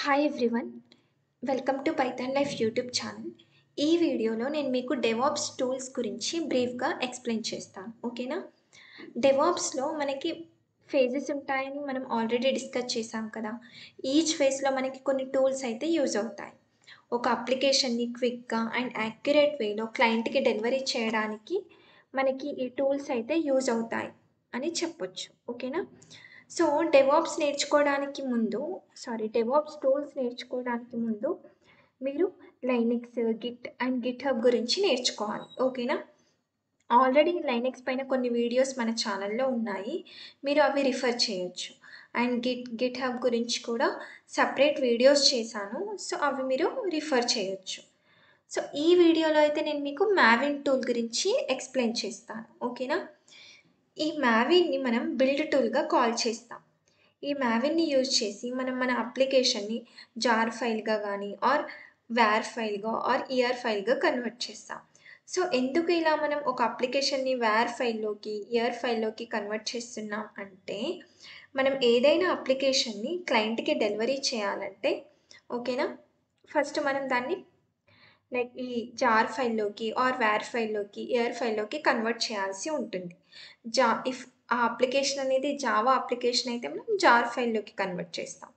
Hi everyone, welcome to Python Life YouTube channel. ఈ వీడియోలో నేను మీకు డెవాప్స్ టూల్స్ గురించి బ్రీఫ్గా ఎక్స్ప్లెయిన్ చేస్తాను. ఓకేనా? డెవాప్స్లో మనకి ఫేజెస్ ఉంటాయని మనం ఆల్రెడీ డిస్కస్ చేసాం కదా. ఈచ్ ఫేజ్లో మనకి కొన్ని టూల్స్ అయితే యూజ్ అవుతాయి. ఒక అప్లికేషన్ని క్విక్గా అండ్ యాక్యురేట్ వేలో క్లయింట్కి డెలివరీ చేయడానికి మనకి ఈ టూల్స్ అయితే యూజ్ అవుతాయి అని చెప్పొచ్చు. ఓకేనా? సో, డెవాప్స్ టూల్స్ నేర్చుకోవడానికి ముందు మీరు లైనక్స్, గిట్ అండ్ గిట్‌హబ్ గురించి నేర్చుకోవాలి. ఓకేనా? ఆల్రెడీ లైనక్స్ పైన కొన్ని వీడియోస్ మన ఛానల్‌లో ఉన్నాయి. మీరు అవి రిఫర్ చేయొచ్చు. అండ్ గిట్‌హబ్ గురించి కూడా సెపరేట్ వీడియోస్ చేశాను. సో, అవి మీరు రిఫర్ చేయొచ్చు. సో, ఈ వీడియోలో అయితే నేను మీకు మావిన్ టూల్ గురించి ఎక్స్‌ప్లెయిన్ చేస్తాను. ఓకేనా? ఈ మావిన్‌ని మనం బిల్డ్ టూల్‌గా కాల్ చేస్తాం. ఈ మావిన్‌ని యూజ్ చేసి మనం మన అప్లికేషన్‌ని జార్ ఫైల్‌గా గానీ, వార్ ఫైల్‌గా ఈఆర్ ఫైల్‌గా కన్వర్ట్ చేస్తాం. సో, ఎందుకు ఇలా మనం ఒక అప్లికేషన్‌ని వార్ ఫైల్‌లోకి, ఈఆర్ ఫైల్‌లోకి కన్వర్ట్ చేస్తున్నాం అంటే, మనం ఏదైనా అప్లికేషన్‌ని క్లయింట్‌కి డెలివరీ చేయాలంటే ఓకేనా? ఫస్ట్ మనం దాన్ని లైక్ ఈ జార్ ఫైల్‌లోకి వార్ ఫైల్‌లోకి, ఈఆర్ ఫైల్‌లోకి కన్వర్ట్ చేయాల్సి ఉంటుంది. ఇఫ్ ఆ అప్లికేషన్ అనేది జావా అప్లికేషన్ అయితే మనం జార్ ఫైల్‌లోకి కన్వర్ట్ చేస్తాం.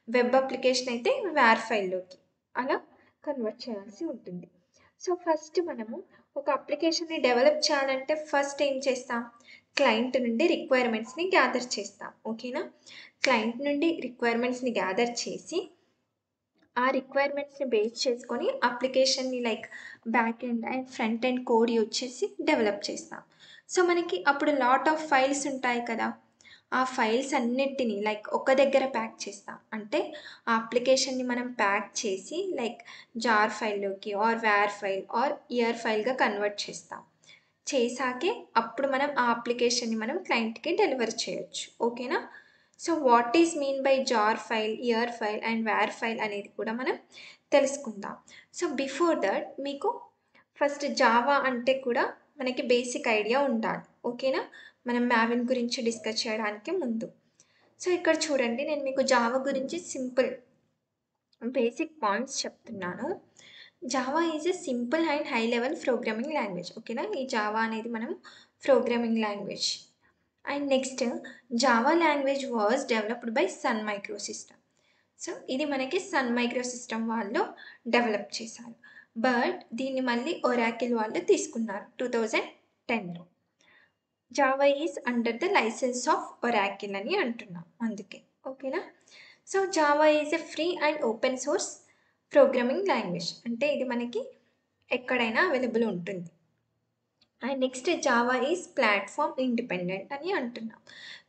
వెబ్ అప్లికేషన్ అయితే వార్ ఫైల్‌లోకి అలా కన్వర్ట్ చేయాల్సి ఉంటుంది. సో, ఫస్ట్ మనము ఒక అప్లికేషన్‌ని డెవలప్ చేయాలంటే ఫస్ట్ ఏం చేస్తాం? క్లయింట్ నుండి రిక్వైర్మెంట్స్‌ని గ్యాదర్ చేస్తాం. ఓకేనా? క్లయింట్ నుండి రిక్వైర్మెంట్స్‌ని గ్యాదర్ చేసి ఆ రిక్వైర్మెంట్స్‌ని బేస్ చేసుకొని అప్లికేషన్‌ని like back end and front end code use చేసి డెవలప్ చేస్తాం. సో, మనకి అప్పుడు లాట్ ఆఫ్ ఫైల్స్ ఉంటాయి కదా. ఆ ఫైల్స్ అన్నిటిని లైక్ ఒక దగ్గర ప్యాక్ చేస్తాం. అంటే ఆ అప్లికేషన్‌ని మనం ప్యాక్ చేసి లైక్ జార్ ఫైల్‌లోకి వార్ ఫైల్ ఈఆర్ ఫైల్‌గా కన్వర్ట్ చేస్తాం. చేశాకే అప్పుడు మనం ఆ అప్లికేషన్‌ని మనం క్లయింట్‌కి డెలివర్ చేయొచ్చు. ఓకేనా? So, what is mean by JAR file, EAR file and వార్ ఫైల్ అనేది కూడా మనం తెలుసుకుందాం. సో, బిఫోర్ దట్ మీకు ఫస్ట్ జావా అంటే కూడా మనకి బేసిక్ ఐడియా ఉండాలి. ఓకేనా? మనం మావిన్ గురించి డిస్కస్ చేయడానికి ముందు. సో, ఇక్కడ చూడండి, నేను మీకు జావా గురించి సింపుల్ బేసిక్ పాయింట్స్ చెప్తున్నాను. Java is a simple and high level programming language. ఓకేనా? ఈ జావా అనేది మనం programming language. And next Java language was developed by Sun Microsystem. సో, ఇది మనకి సన్ మైక్రో సిస్టమ్ వాళ్ళు డెవలప్ చేశారు. బట్ దీన్ని మళ్ళీ ఒరాకిల్ వాళ్ళు తీసుకున్నారు 2010లో. Java is under the licence of Oracle అని అంటున్నాం అందుకే. ఓకేనా? So, Java is a free and open source programming language. అంటే ఇది మనకి ఎక్కడైనా అవైలబుల్ ఉంటుంది. And next Java is platform independent అని అంటున్నాం.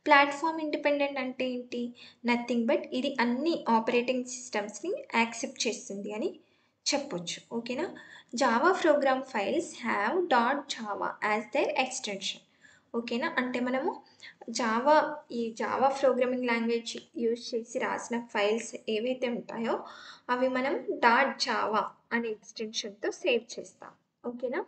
ప్లాట్ఫామ్ ఇండిపెండెంట్ అంటే ఏంటి? నథింగ్ బట్ ఇది అన్ని ఆపరేటింగ్ సిస్టమ్స్‌ని యాక్సెప్ట్ చేస్తుంది అని చెప్పొచ్చు. ఓకేనా? Java program files have dot Java as their extension. ఓకేనా? అంటే మనము జావా ప్రోగ్రామింగ్ లాంగ్వేజ్ యూజ్ చేసి రాసిన ఫైల్స్ ఏవైతే ఉంటాయో అవి మనం డాట్ జావా అనే ఎక్స్‌టెన్షన్‌తో సేవ్ చేస్తాం. ఓకేనా?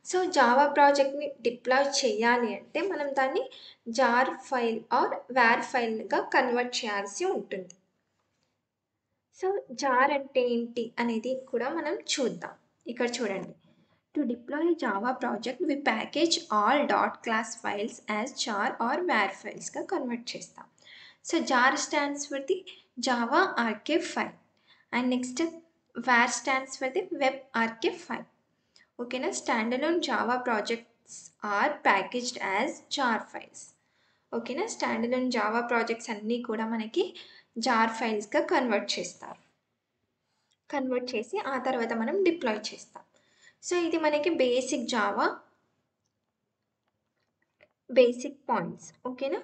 సో, జావా ప్రాజెక్ట్‌ని డిప్లాయ్ చేయాలి అంటే మనం దాన్ని జార్ ఫైల్ వార్ ఫైల్‌గా కన్వర్ట్ చేయాల్సి ఉంటుంది. సో, జార్ అంటే ఏంటి అనేది కూడా మనం చూద్దాం. ఇక్కడ చూడండి. To deploy Java project we package all dot class files as JAR వార్ ఫైల్స్‌గా కన్వర్ట్ చేస్తాం. So, JAR stands for the Java archive file and next వార్ stands for the web archive file. ఓకేనా? Standalone Java projects are packaged as JAR files. ఓకేనా? Standalone Java projects అన్నీ కూడా మనకి jar ఫైల్స్‌గా convert చేసి ఆ తర్వాత మనం డిప్లాయ్ చేస్తాం. సో, ఇది మనకి బేసిక్ పాయింట్స్. ఓకేనా?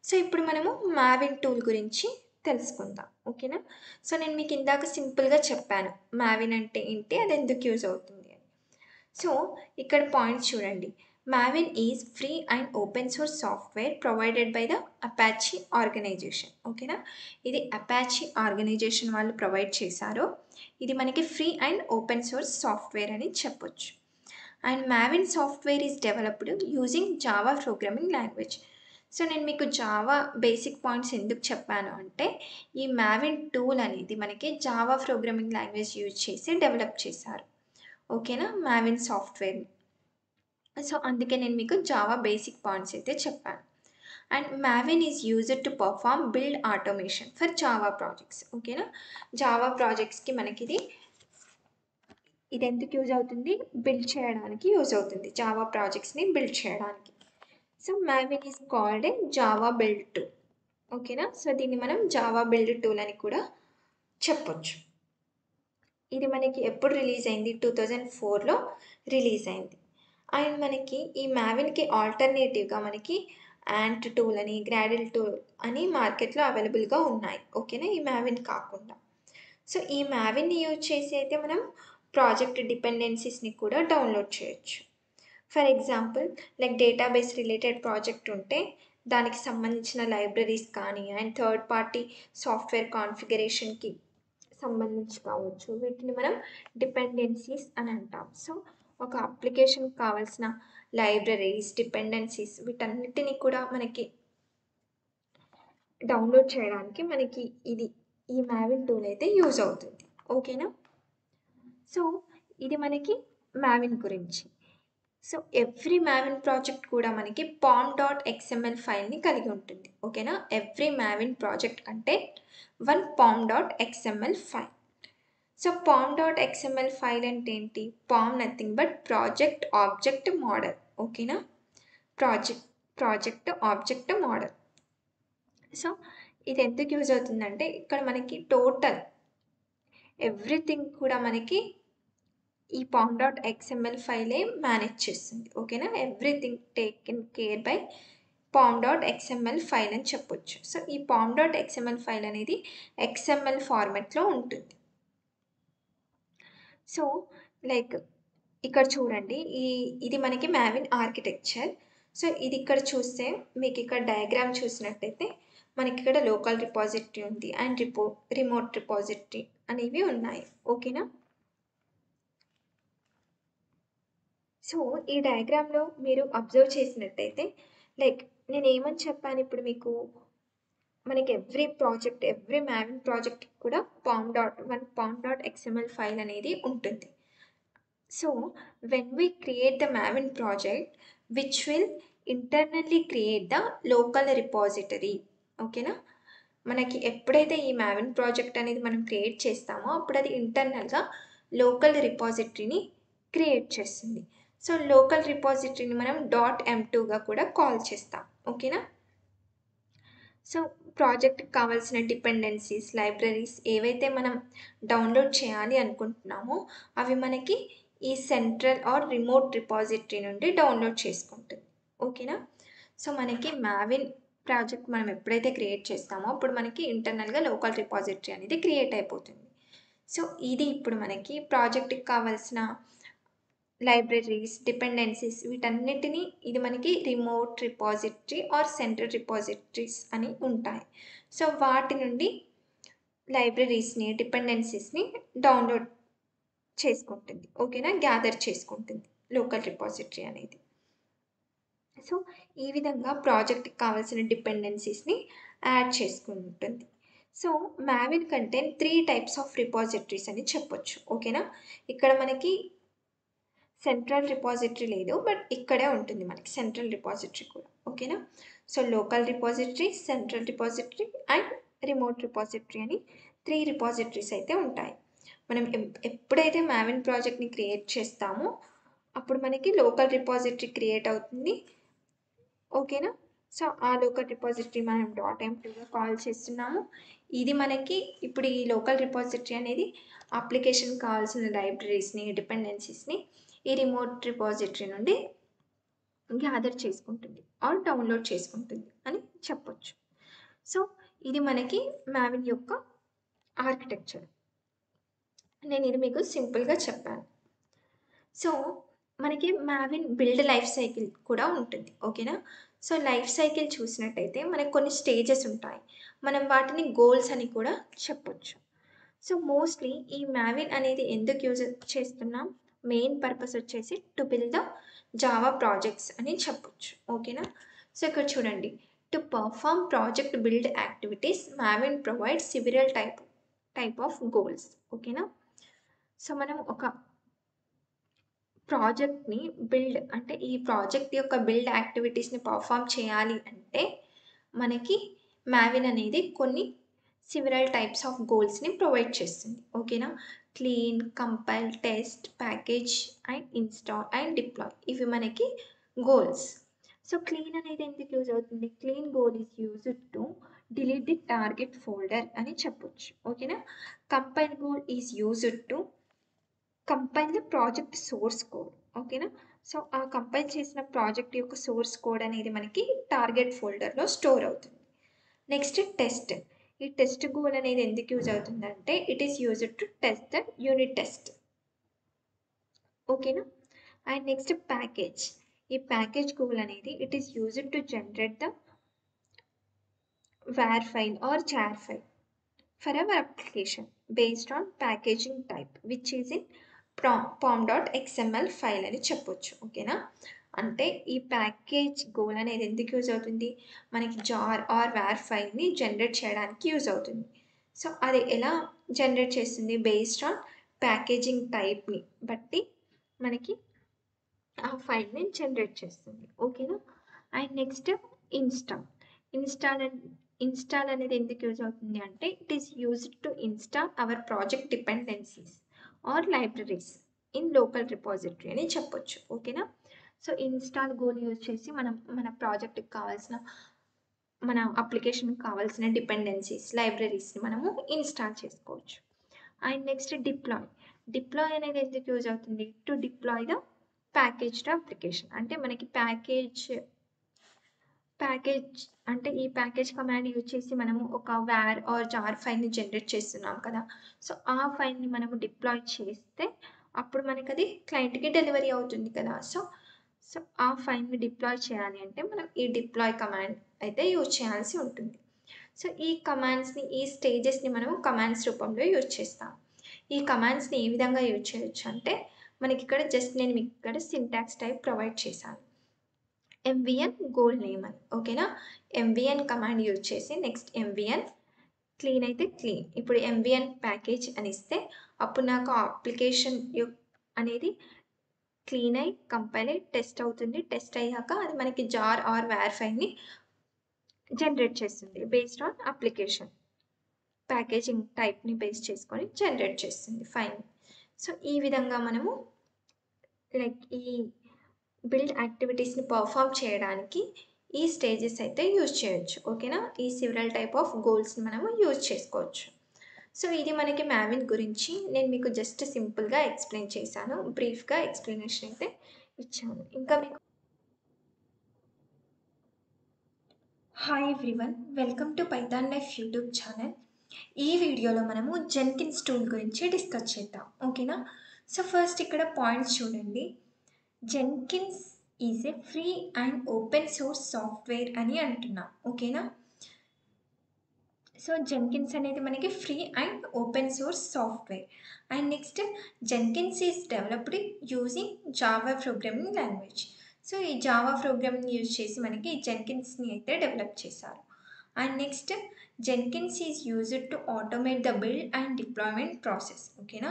సో, ఇప్పుడు మనము మావిన్ టూల్ గురించి తెలుసుకుందాం. ఓకేనా? సో, నేను మీకు ఇందాక సింపుల్‌గా చెప్పాను. మావిన్ అంటే ఏంటి? అది ఎందుకు యూజ్ అవుతుంది అని. సో, ఇక్కడ పాయింట్స్ చూడండి. Maven is free and open source software provided by the Apache organization. ఓకేనా? ఇది అపాచీ ఆర్గనైజేషన్ వాళ్ళు ప్రొవైడ్ చేశారు. ఇది మనకి free and open source software అని చెప్పొచ్చు. And Maven software is developed using Java programming language. So నేను మీకు జావా బేసిక్ పాయింట్స్ ఎందుకు చెప్పాను అంటే, ఈ మావిన్ టూల్ అనేది మనకి జావా ప్రోగ్రామింగ్ లాంగ్వేజ్ యూజ్ చేసి డెవలప్ చేశారు. ఓకేనా? మావిన్ సాఫ్ట్‌వేర్‌ని. సో అందుకే నేను మీకు జావా బేసిక్ పాయింట్స్ అయితే చెప్పాను. And Maven is used to perform build automation for Java projects. ఓకేనా? జావా ప్రాజెక్ట్స్‌కి మనకిది ఎందుకు యూజ్ అవుతుంది? బిల్డ్ చేయడానికి యూజ్ అవుతుంది. జావా ప్రాజెక్ట్స్‌ని బిల్డ్ చేయడానికి. So Maven is called a Java build tool. ఓకేనా? సో దీన్ని మనం జావా బిల్డ్ టూల్ అని కూడా చెప్పొచ్చు. ఇది మనకి ఎప్పుడు రిలీజ్ అయింది? 2004లో రిలీజ్ అయింది. అండ్ మనకి ఈ మావిన్‌కి ఆల్టర్‌నేటివ్‌గా మనకి యాంట్ టూల్ అని, గ్రాడిల్ టూల్ అని మార్కెట్‌లో అవైలబుల్‌గా ఉన్నాయి. ఓకేనా? ఈ మావిన్ కాకుండా. సో ఈ మావిన్‌ని యూజ్ చేసి అయితే మనం ప్రాజెక్ట్ డిపెండెన్సీస్‌ని కూడా డౌన్‌లోడ్ చేయొచ్చు. For example like database related project ఉంటే దానికి సంబంధించిన లైబ్రరీస్ కానీ అండ్ థర్డ్ పార్టీ సాఫ్ట్‌వేర్ కాన్ఫిగరేషన్‌కి సంబంధించి కావచ్చు. వీటిని మనం డిపెండెన్సీస్ అని అంటాం. సో ఒక అప్లికేషన్‌కి కావాల్సిన లైబ్రరీస్, డిపెండెన్సీస్ వీటన్నిటిని కూడా మనకి డౌన్‌లోడ్ చేయడానికి మనకి ఈ మావిన్ టూల్ అయితే యూజ్ అవుతుంది. ఓకేనా? సో ఇది మనకి మావిన్ గురించి. సో ఎవ్రీ మావిన్ ప్రాజెక్ట్ కూడా మనకి pom.xml ఫైల్‌ని కలిగి ఉంటుంది. ఓకేనా? ఎవ్రీ మావిన్ ప్రాజెక్ట్ అంటే one pom.xml file. So pom.xml file అంటే ఏంటి? POM nothing but project object model. ఓకేనా? Project object model. సో ఇది ఎందుకు యూజ్ అవుతుందంటే ఇక్కడ మనకి టోటల్ ఎవ్రీథింగ్ కూడా మనకి ఈ pom.xml ఫైలే మేనేజ్ చేస్తుంది. ఓకేనా? Everything taken care bye pom.xml file అని చెప్పొచ్చు. సో ఈ pom.xml ఫైల్ అనేది XML ఫార్మాట్‌లో ఉంటుంది. సో లైక్ ఇక్కడ చూడండి ఇది మనకి మావిన్ ఆర్కిటెక్చర్. సో ఇది ఇక్కడ చూస్తే మీకు ఇక్కడ డయాగ్రామ్ చూసినట్టయితే మనకి ఇక్కడ లోకల్ రిపాజిటరీ ఉంది అండ్ రిమోట్ రిపాజిటరీ అనేవి ఉన్నాయి. ఓకేనా? సో ఈ డయాగ్రామ్‌లో మీరు అబ్జర్వ్ చేసినట్టయితే లైక్ నేను ఏమని చెప్పాను ఇప్పుడు మీకు? మనకి ఎవ్రీ మావిన్ ప్రాజెక్ట్ కూడా pom.xml ఫైల్ అనేది ఉంటుంది. So when we create the Maven project, which will internally create the local repository. ఓకేనా? మనకి ఎప్పుడైతే ఈ మావిన్ ప్రాజెక్ట్ అనేది మనం క్రియేట్ చేస్తామో అప్పుడు అది ఇంటర్నల్‌గా లోకల్ రిపాజిటరీని క్రియేట్ చేస్తుంది. సో లోకల్ రిపాజిటరీని మనం .m2గా కూడా కాల్ చేస్తాం. ఓకేనా? సో ప్రాజెక్ట్‌కి కావాల్సిన డిపెండెన్సీస్, లైబ్రరీస్ ఏవైతే మనం డౌన్లోడ్ చేయాలి అనుకుంటున్నామో అవి మనకి ఈ సెంట్రల్ ఆర్ రిమోట్ రిపాజిటరీ నుండి డౌన్లోడ్ చేసుకుంటుంది. ఓకేనా? సో మనకి మావిన్ ప్రాజెక్ట్ మనం ఎప్పుడైతే క్రియేట్ చేస్తామో అప్పుడు మనకి ఇంటర్నల్‌గా లోకల్ రిపాజిటరీ అనేది క్రియేట్ అయిపోతుంది. సో ఇది ఇప్పుడు మనకి ప్రాజెక్ట్‌కి కావాల్సిన లైబ్రరీస్, డిపెండెన్సీస్ వీటన్నిటిని ఇది మనకి remote repository or central repositories అని ఉంటాయి. సో వాటి నుండి లైబ్రరీస్‌ని, డిపెండెన్సీస్‌ని డౌన్లోడ్ చేసుకుంటుంది. ఓకేనా? గ్యాదర్ చేసుకుంటుంది లోకల్ రిపాజిటరీ అనేది. సో ఈ విధంగా ప్రాజెక్ట్‌కి కావాల్సిన డిపెండెన్సీస్‌ని యాడ్ చేసుకుంటుంది. So Maven contain 3 types of repositories అని చెప్పొచ్చు. ఓకేనా? ఇక్కడ మనకి సెంట్రల్ రిపాజిటరీ లేదు. బట్ ఇక్కడే ఉంటుంది మనకి సెంట్రల్ రిపాజిటరీ కూడా. ఓకేనా? So local repository, central repository and remote repository అని 3 రిపాజిటరీస్ అయితే ఉంటాయి. మనం ఎప్పుడైతే మావిన్ ప్రాజెక్ట్‌ని క్రియేట్ చేస్తామో అప్పుడు మనకి లోకల్ రిపాజిటరీ క్రియేట్ అవుతుంది. ఓకేనా? సో ఆ లోకల్ రిపాజిటరీ మనం .m2గా కాల్ చేస్తున్నాము. ఇది మనకి ఇప్పుడు ఈ లోకల్ రిపాజిటరీ అనేది అప్లికేషన్‌కి కావాల్సిన లైబ్రరీస్‌ని, డిపెండెన్సీస్‌ని ఈ రిమోట్ రిపాజిటరీ నుండి గ్యాదర్ చేసుకుంటుంది ఆర్ డౌన్లోడ్ చేసుకుంటుంది అని చెప్పొచ్చు. సో ఇది మనకి మావిన్ యొక్క ఆర్కిటెక్చర్. నేను ఇది మీకు సింపుల్‌గా చెప్పాను. సో మనకి మావిన్ బిల్డ్ లైఫ్ సైకిల్ కూడా ఉంటుంది. ఓకేనా? సో లైఫ్ సైకిల్ చూసినట్టయితే మనకు కొన్ని స్టేజెస్ ఉంటాయి. మనం వాటిని గోల్స్ అని కూడా చెప్పొచ్చు. సో మోస్ట్‌లీ ఈ మావిన్ అనేది ఎందుకు యూజ్ చేస్తున్నాం? మెయిన్ పర్పస్ వచ్చేసి to build the Java projects అని చెప్పొచ్చు. ఓకేనా? సో ఇక్కడ చూడండి To perform project build activities, Maven provides several type of goals. ఓకేనా? సో మనం ఒక ప్రాజెక్ట్‌ని బిల్డ్ అంటే ఈ ప్రాజెక్ట్ యొక్క బిల్డ్ యాక్టివిటీస్‌ని పర్ఫార్మ్ చేయాలి అంటే మనకి మావిన్ అనేది కొన్ని సివరల్ టైప్స్ ఆఫ్ గోల్స్‌ని ప్రొవైడ్ చేస్తుంది. ఓకేనా? Clean, compile, test, package and install and deploy ఇవి మనకి గోల్స్. సో క్లీన్ అనేది ఎందుకు యూజ్ అవుతుంది? Clean goal is used to delete the target folder అని చెప్పొచ్చు. ఓకేనా? Compile goal is used to compile the project source code. ఓకేనా? So ఆ కంపైల్ చేసిన ప్రాజెక్ట్ యొక్క సోర్స్ కోడ్ అనేది మనకి టార్గెట్ ఫోల్డర్లో స్టోర్ అవుతుంది. Next test. ఈ టెస్ట్ గోల్ అనేది ఎందుకు యూజ్ అవుతుందంటే it is used to test the unit test. ఓకేనా? And next package. ఈ ప్యాకేజ్ గోల్ అనేది it is used to generate the var file or jar file for our application based on packaging type which is in pom.xml file అని చెప్పొచ్చు. ఓకేనా? అంటే ఈ package goal అనేది ఎందుకు యూజ్ అవుతుంది? మనకి జార్ ఆర్ వేర్ ఫైల్ని జనరేట్ చేయడానికి యూజ్ అవుతుంది. సో అది ఎలా జనరేట్ చేస్తుంది? బేస్డ్ ఆన్ ప్యాకేజింగ్ టైప్ని బట్టి మనకి ఆ ఫైల్ని జనరేట్ చేస్తుంది. ఓకేనా? And next install. ఇన్స్టాల్ అనేది ఎందుకు యూజ్ అవుతుంది అంటే it is used to install our project dependencies or libraries in local repository అని చెప్పొచ్చు. ఓకేనా? సో ఇన్స్టాల్ గోల్ యూజ్ చేసి మనం మన ప్రాజెక్ట్కి కావాల్సిన మన అప్లికేషన్కి కావాల్సిన డిపెండెన్సీస్ లైబ్రరీస్ని మనము ఇన్స్టాల్ చేసుకోవచ్చు. అండ్ నెక్స్ట్ డిప్లాయ్ అనేది ఎందుకు యూజ్ అవుతుంది? To deploy the packaged application. అంటే మనకి ప్యాకేజ్ అంటే ఈ ప్యాకేజ్ కమాండ్ యూజ్ చేసి మనము ఒక వేర్ ఆర్ జార్ ఫైల్ని జనరేట్ చేస్తున్నాం కదా. సో ఆ ఫైల్ని మనము డిప్లాయ్ చేస్తే అప్పుడు మనకి అది క్లయింట్కి డెలివరీ అవుతుంది కదా. సో ఆ ఫైల్ని డిప్లాయ్ చేయాలి అంటే మనం ఈ డిప్లాయ్ కమాండ్ అయితే యూజ్ చేయాల్సి ఉంటుంది. సో ఈ కమాండ్స్ని ఈ స్టేజెస్ని మనము కమాండ్స్ రూపంలో యూజ్ చేస్తాం. ఈ కమాండ్స్ని ఏ విధంగా యూజ్ చేయొచ్చు అంటే మనకి ఇక్కడ జస్ట్ నేను మీకు ఇక్కడ సింటాక్స్ టైప్ ప్రొవైడ్ చేశాను. ఎంవిఎన్ గోల్ నేమ్ అని. ఓకేనా? ఎంవిఎన్ కమాండ్ యూజ్ చేసి నెక్స్ట్ ఎంవిఎన్ క్లీన్ అయితే క్లీన్. ఇప్పుడు ఎంవిఎన్ ప్యాకేజ్ అని ఇస్తే అప్పుడు నాకు అప్లికేషన్ అనేది క్లీన్ అయి కంపైల్ అయి టెస్ట్ అవుతుంది. టెస్ట్ అయ్యాక అది మనకి జార్ ఆర్ వేర్ ఫైల్ని జనరేట్ చేస్తుంది బేస్డ్ ఆన్ అప్లికేషన్ ప్యాకేజింగ్ టైప్ని బేస్ చేసుకొని జనరేట్ చేస్తుంది ఫైల్. సో ఈ విధంగా మనము లైక్ ఈ బిల్డ్ యాక్టివిటీస్ని పర్ఫామ్ చేయడానికి ఈ స్టేజెస్ అయితే యూజ్ చేయొచ్చు. ఓకేనా? ఈ సివరల్ టైప్ ఆఫ్ గోల్స్ని మనము యూజ్ చేసుకోవచ్చు. సో ఇది మనకి మావిన్ గురించి నేను మీకు జస్ట్ సింపుల్గా ఎక్స్ప్లెయిన్ చేశాను. బ్రీఫ్గా ఎక్స్ప్లెనేషన్ అయితే ఇచ్చాను. ఇంకా మీకు hi everyone, welcome to Python Life YouTube channel. ఈ వీడియోలో మనము జెన్కిన్స్ టూల్ గురించి డిస్కస్ చేద్దాం. ఓకేనా? సో ఫస్ట్ ఇక్కడ పాయింట్స్ చూడండి. Jenkins is a free and open source software అని అంటున్నాం. ఓకేనా? సో జెన్కిన్స్ అనేది మనకి free and open source software. And next Jenkins is developed using Java programming language. So ఈ జావా ప్రోగ్రామింగ్ యూజ్ చేసి మనకి జెన్కిన్స్ని అయితే డెవలప్ చేశారు. And next Jenkins is used to automate the build and deployment process. ఓకేనా?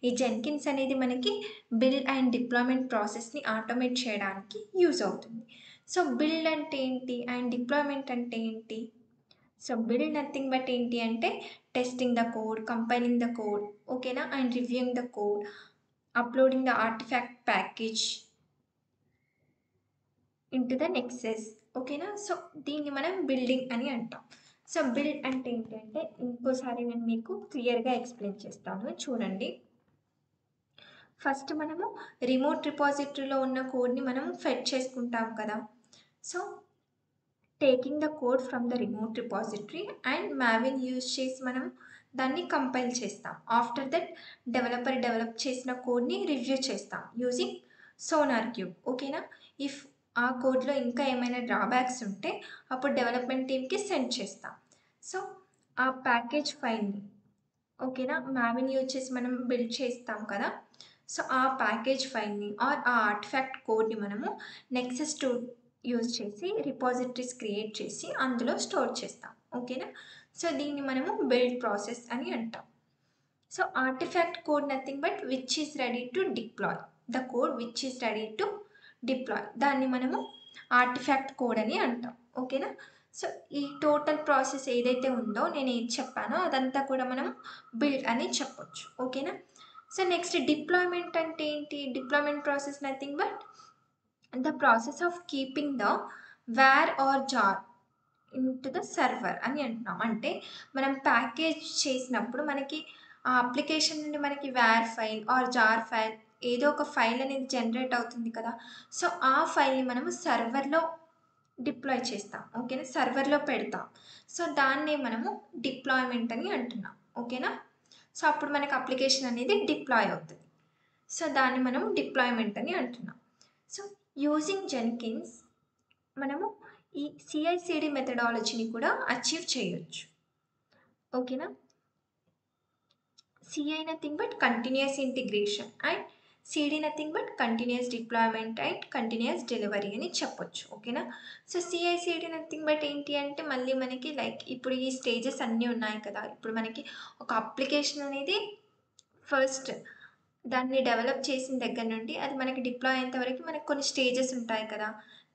ఈ Jenkins అనేది మనకి build and deployment ప్రాసెస్ని ఆటోమేట్ చేయడానికి యూజ్ అవుతుంది. సో బిల్డ్ అంటే ఏంటి అండ్ డిప్లాయ్మెంట్ అంటే ఏంటి? సో బిల్డ్ నథింగ్ బట్ ఏంటి అంటే testing the code, compiling the code, ఓకేనా, and reviewing the code, uploading the artifact package into the Nexus. ఓకేనా? సో దీన్ని మనం బిల్డింగ్ అని అంటాం. సో బిల్డ్ అంటే ఏంటంటే ఇంకోసారి నేను మీకు క్లియర్గా ఎక్స్ప్లెయిన్ చేస్తాను, చూడండి. ఫస్ట్ మనము రిమోట్ రిపాజిటరీలో ఉన్న కోడ్ని మనం ఫెచ్ చేసుకుంటాం కదా. So taking the code from the remote repository and Maven use చేసి మనం దాన్ని కంపైల్ చేస్తాం. ఆఫ్టర్ దట్ డెవలపర్ డెవలప్ చేసిన కోడ్ని రివ్యూ చేస్తాం యూజింగ్ సోనార్ క్యూబ్. ఓకేనా? ఇఫ్ ఆ కోడ్లో ఇంకా ఏమైనా డ్రాబ్యాక్స్ ఉంటే అప్పుడు డెవలప్మెంట్ టీమ్కి సెండ్ చేస్తాం. సో ఆ ప్యాకేజ్ ఫైల్ని, ఓకేనా, మావిన్ యూజ్ చేసి మనం బిల్డ్ చేస్తాం కదా. సో ఆ ప్యాకేజ్ ఫైల్ని ఆర్ ఆ ఆర్టిఫాక్ట్ కోడ్ని మనము నెక్సెస్ యూజ్ చేసి రిపాజిటరీస్ క్రియేట్ చేసి అందులో స్టోర్ చేస్తాం. ఓకేనా? సో దీన్ని మనము బిల్డ్ ప్రాసెస్ అని అంటాం. So artefact code nothing but which is ready to deploy. The code which is ready to deploy, దాన్ని మనము ఆర్టిఫాక్ట్ కోడ్ అని అంటాం. ఓకేనా? సో ఈ టోటల్ ప్రాసెస్ ఏదైతే ఉందో నేను ఏది చెప్పానో అదంతా కూడా మనం బిల్డ్ అని చెప్పొచ్చు. ఓకేనా? సో నెక్స్ట్ డిప్లాయ్మెంట్ అంటే ఏంటి? Deployment process nothing but the process of keeping the వేర్ or JAR into the server అని అంటున్నాం. అంటే మనం ప్యాకేజ్ చేసినప్పుడు మనకి ఆ అప్లికేషన్ నుండి మనకి వేర్ ఫైల్ ఆర్ జార్ ఫైల్ ఏదో ఒక ఫైల్ అనేది జనరేట్ అవుతుంది కదా. సో ఆ ఫైల్ని మనము సర్వర్లో డిప్లాయ్ చేస్తాం. ఓకేనా? సర్వర్లో పెడతాం. సో దాన్నే మనము డిప్లాయ్మెంట్ అని అంటున్నాం. ఓకేనా? సో అప్పుడు మనకి అప్లికేషన్ అనేది డిప్లాయ్ అవుతుంది. సో దాన్ని మనం డిప్లాయ్మెంట్ అని అంటున్నాం. సో యూజింగ్ జెన్కిన్స్ మనము ఈ CI/CD మెథడాలజీని కూడా అచీవ్ చేయొచ్చు. ఓకేనా? CI nothing but continuous integration and CD nothing but continuous deployment and continuous delivery అని చెప్పొచ్చు. ఓకేనా? సో CI/CD నథింగ్ బట్ ఏంటి అంటే మళ్ళీ మనకి లైక్ ఇప్పుడు ఈ స్టేజెస్ అన్నీ ఉన్నాయి కదా. ఇప్పుడు మనకి ఒక అప్లికేషన్ అనేది ఫస్ట్ దాన్ని డెవలప్ చేసిన దగ్గర నుండి అది మనకి డిప్లాయ్ అయ్యేంత వరకు మనకు కొన్ని స్టేజెస్ ఉంటాయి కదా.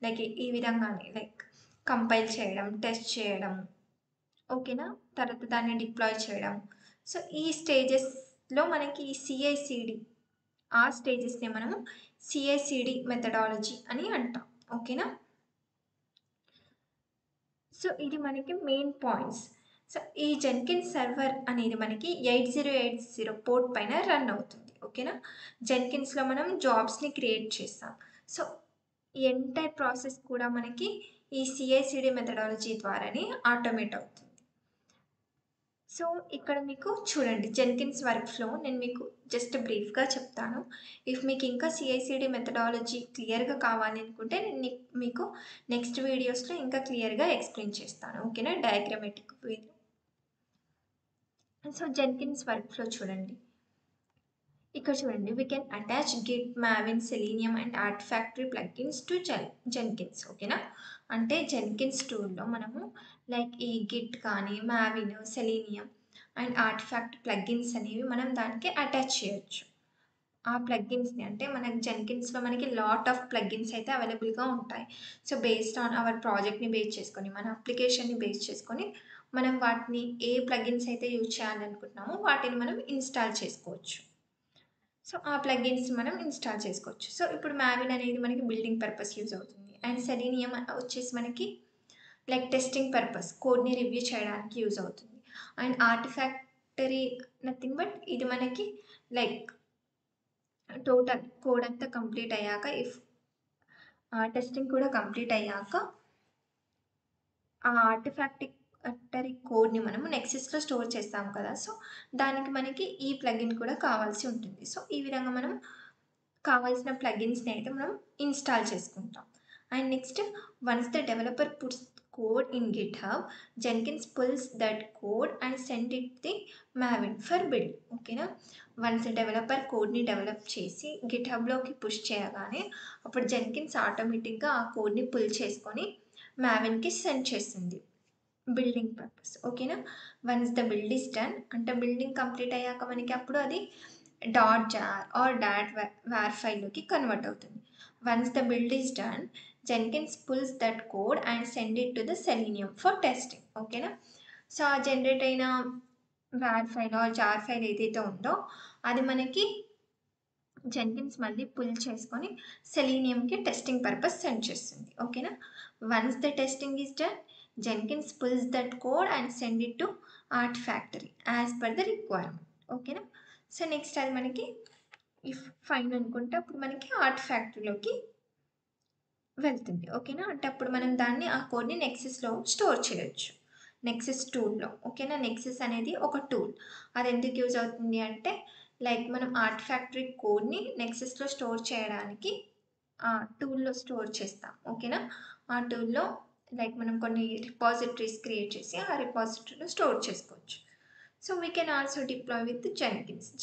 లైక్ ఈ విధంగానే లైక్ కంపైల్ చేయడం, టెస్ట్ చేయడం. ఓకేనా? తర్వాత దాన్ని డిప్లాయ్ చేయడం. సో ఈ స్టేజెస్లో మనకి ఈ CI/CD ఆ స్టేజెస్ని మనము CI/CD మెథడాలజీ అని అంటాం. ఓకేనా? సో ఇది మనకి మెయిన్ పాయింట్స్. సో ఈ జెన్కిన్స్ సర్వర్ అనేది మనకి 8080 పోర్ట్ పైన రన్ అవుతుంది. ఓకేనా? జెన్కిన్స్లో మనం జాబ్స్ని క్రియేట్ చేస్తాం. సో ఈ ఎంటైర్ ప్రాసెస్ కూడా మనకి ఈ CI/CD మెథడాలజీ ద్వారానే ఆటోమేట్ అవుతుంది. సో ఇక్కడ మీకు చూడండి జెన్కిన్స్ వర్క్ ఫ్లో నేను మీకు జస్ట్ బ్రీఫ్గా చెప్తాను. ఇఫ్ మీకు ఇంకా CI/CD మెథడాలజీ క్లియర్గా కావాలి అనుకుంటే నేను మీకు నెక్స్ట్ వీడియోస్లో ఇంకా క్లియర్గా ఎక్స్ప్లెయిన్ చేస్తాను. ఓకేనా? డయాగ్రమాటిక్ వేలో. సో జెన్కిన్స్ వర్క్ ఫ్లో చూడండి. ఇక్కడ చూడండి we can attach Git, Maven, Selenium and Artifactory plugins to Jenkins. ఓకేనా? అంటే జెన్కిన్స్ టూల్లో మనము లైక్ ఈ గిట్ కానీ Maven, Selenium and artifact plugins అనేవి మనం దానికి అటాచ్ చేయొచ్చు. ఆ ప్లగ్ఇన్స్ని అంటే మనకి జెన్కిన్స్లో మనకి లాట్ ఆఫ్ ప్లగ్ఇన్స్ అయితే అవైలబుల్గా ఉంటాయి. సో బేస్డ్ ఆన్ అవర్ ప్రాజెక్ట్ని బేస్ చేసుకొని మన అప్లికేషన్ని బేస్ చేసుకొని మనం వాటిని ఏ ప్లగ్ఇన్స్ అయితే యూజ్ చేయాలనుకుంటున్నామో వాటిని మనం ఇన్స్టాల్ చేసుకోవచ్చు. సో ఆ ప్లగ్ఇన్స్ మనం ఇన్స్టాల్ చేసుకోవచ్చు. సో ఇప్పుడు మావిన్ అనేది మనకి బిల్డింగ్ పర్పస్ యూజ్ అవుతుంది అండ్ సెలీనియం వచ్చేసి మనకి లైక్ టెస్టింగ్ పర్పస్ కోడ్ని రివ్యూ చేయడానికి యూజ్ అవుతుంది. అండ్ ఆర్టిఫాక్టరీ నథింగ్ బట్ ఇది మనకి లైక్ టోటల్ కోడ్ అంతా కంప్లీట్ అయ్యాక ఇఫ్ టెస్టింగ్ కూడా కంప్లీట్ అయ్యాక ఆ ఆర్టిఫాక్టరీ కోడ్ని మనము నెక్సస్లో స్టోర్ చేస్తాం కదా. సో దానికి మనకి ఈ ప్లగిన్ కూడా కావాల్సి ఉంటుంది. సో ఈ విధంగా మనం కావాల్సిన ప్లగిన్స్ని అయితే మనం ఇన్స్టాల్ చేసుకుంటాం. And next once the developer puts code in GitHub, Jenkins pulls that code and send it the Maven for build. ఓకేనా? వన్స్ డెవలపర్ కోడ్ని డెవలప్ చేసి గిట్హబ్లోకి పుష్ చేయగానే అప్పుడు జెన్కిన్స్ ఆటోమేటిక్గా ఆ కోడ్ని పుల్ చేసుకొని మావెన్కి సెండ్ చేస్తుంది బిల్డింగ్ పర్పస్. ఓకేనా? Once the build is done అంటే బిల్డింగ్ కంప్లీట్ అయ్యాక మనకి అప్పుడు అది .jar ఆర్ .var ఫైల్లోకి కన్వర్ట్ అవుతుంది. Once the build is done Jenkins pulls that code and send it to the Selenium for testing. ఓకేనా? So ఆ generate అయిన వార్ ఫైల్ ఆర్ జార్ ఫైల్ ఏదైతే ఉందో అది మనకి జెన్కిన్స్ మళ్ళీ పుల్ చేసుకొని సెలీనియంకి టెస్టింగ్ పర్పస్ సెండ్ చేస్తుంది. ఓకేనా? Once the testing is done Jenkins pulls that code and send it to Artifactory as per the requirement. ఓకేనా? సో నెక్స్ట్ అది మనకి ఇఫ్ ఫైన్ అనుకుంటే అప్పుడు మనకి ఆర్టిఫాక్టరీలోకి వెళ్తుంది. ఓకేనా? అంటే అప్పుడు మనం దాన్ని ఆ కోడ్ని నెక్సస్లో స్టోర్ చేయొచ్చు నెక్సస్ టూల్లో. ఓకేనా? నెక్సస్ అనేది ఒక టూల్. అది ఎందుకు యూజ్ అవుతుంది అంటే లైక్ మనం ఆర్టిఫాక్టరీ కోడ్ని నెక్సస్లో స్టోర్ చేయడానికి ఆ టూల్లో స్టోర్ చేస్తాం. ఓకేనా? ఆ టూల్లో లైక్ మనం కొన్ని రిపాజిటరీస్ క్రియేట్ చేసి ఆ రిపాజిటరీలో స్టోర్ చేసుకోవచ్చు. So we can also deploy with